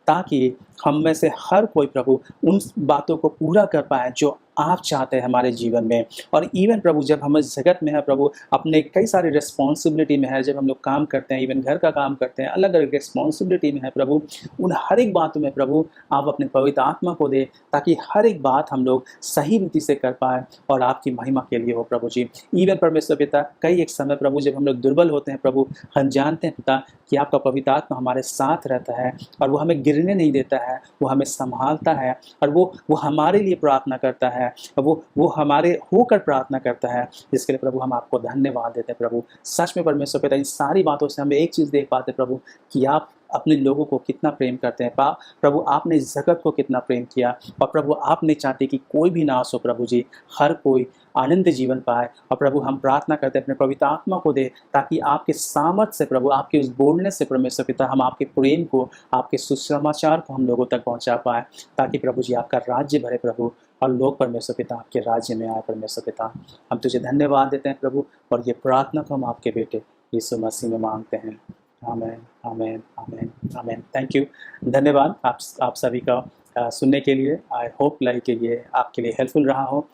ताकि हम में से हर कोई प्रभु उन बातों को पूरा कर पाए जो आप चाहते हैं हमारे जीवन में। और इवन प्रभु जब हम इस जगत में हैं प्रभु, अपने कई सारी रिस्पॉन्सिबिलिटी में है, जब हम लोग काम करते हैं, इवन घर का काम करते हैं, अलग अलग रिस्पॉन्सिबिलिटी में है प्रभु, उन हर एक बातों में प्रभु आप अपने पवित्र आत्मा को दे, ताकि हर एक बात हम लोग सही रीति से कर पाए और आपकी महिमा के लिए हो प्रभु जी। इवन परमेश्वर पिता, कई एक समय प्रभु जब हम लोग दुर्बल होते हैं प्रभु, हम जानते हैं पिता कि आपका पवित्र आत्मा हमारे साथ रहता है, और वो हमें गिरने नहीं देता है, वो हमें संभालता है, और वो हमारे लिए प्रार्थना करता है, वो हमारे होकर प्रार्थना करता है, जिसके लिए प्रभु हम आपको धन्यवाद देते हैं प्रभु। सच में परमेश्वर पिता, इन सारी बातों से हम एक चीज़ देख पाते प्रभु कि आप अपने लोगों को कितना प्रेम करते हैं। प्रभु आपने इस जगत को कितना प्रेम किया, और प्रभु आप नहीं चाहते कि कोई भी नाश हो प्रभु जी, हर कोई आनंद जीवन पाए। और प्रभु हम प्रार्थना करते हैं अपने पवित्र आत्मा को दे, ताकि आपके सामर्थ्य से प्रभु, आपके उस बोलने से परमेश्वर पिता, हम आपके प्रेम को, आपके सुसमाचार को हम लोगों तक पहुंचा पाए, ताकि प्रभु जी आपका राज्य भरे प्रभु, और लोग परमेश्वर पिता आपके राज्य में आए। परमेश्वर पिता हम तुझे धन्यवाद देते हैं प्रभु, और ये प्रार्थना को हम आपके बेटे यीशु मसीह में मांगते हैं। आमेन, आमेन, आमेन, आमेन। थैंक यू, धन्यवाद आप सभी का सुनने के लिए। आई होप लाइक ये आपके लिए हेल्पफुल रहा हो।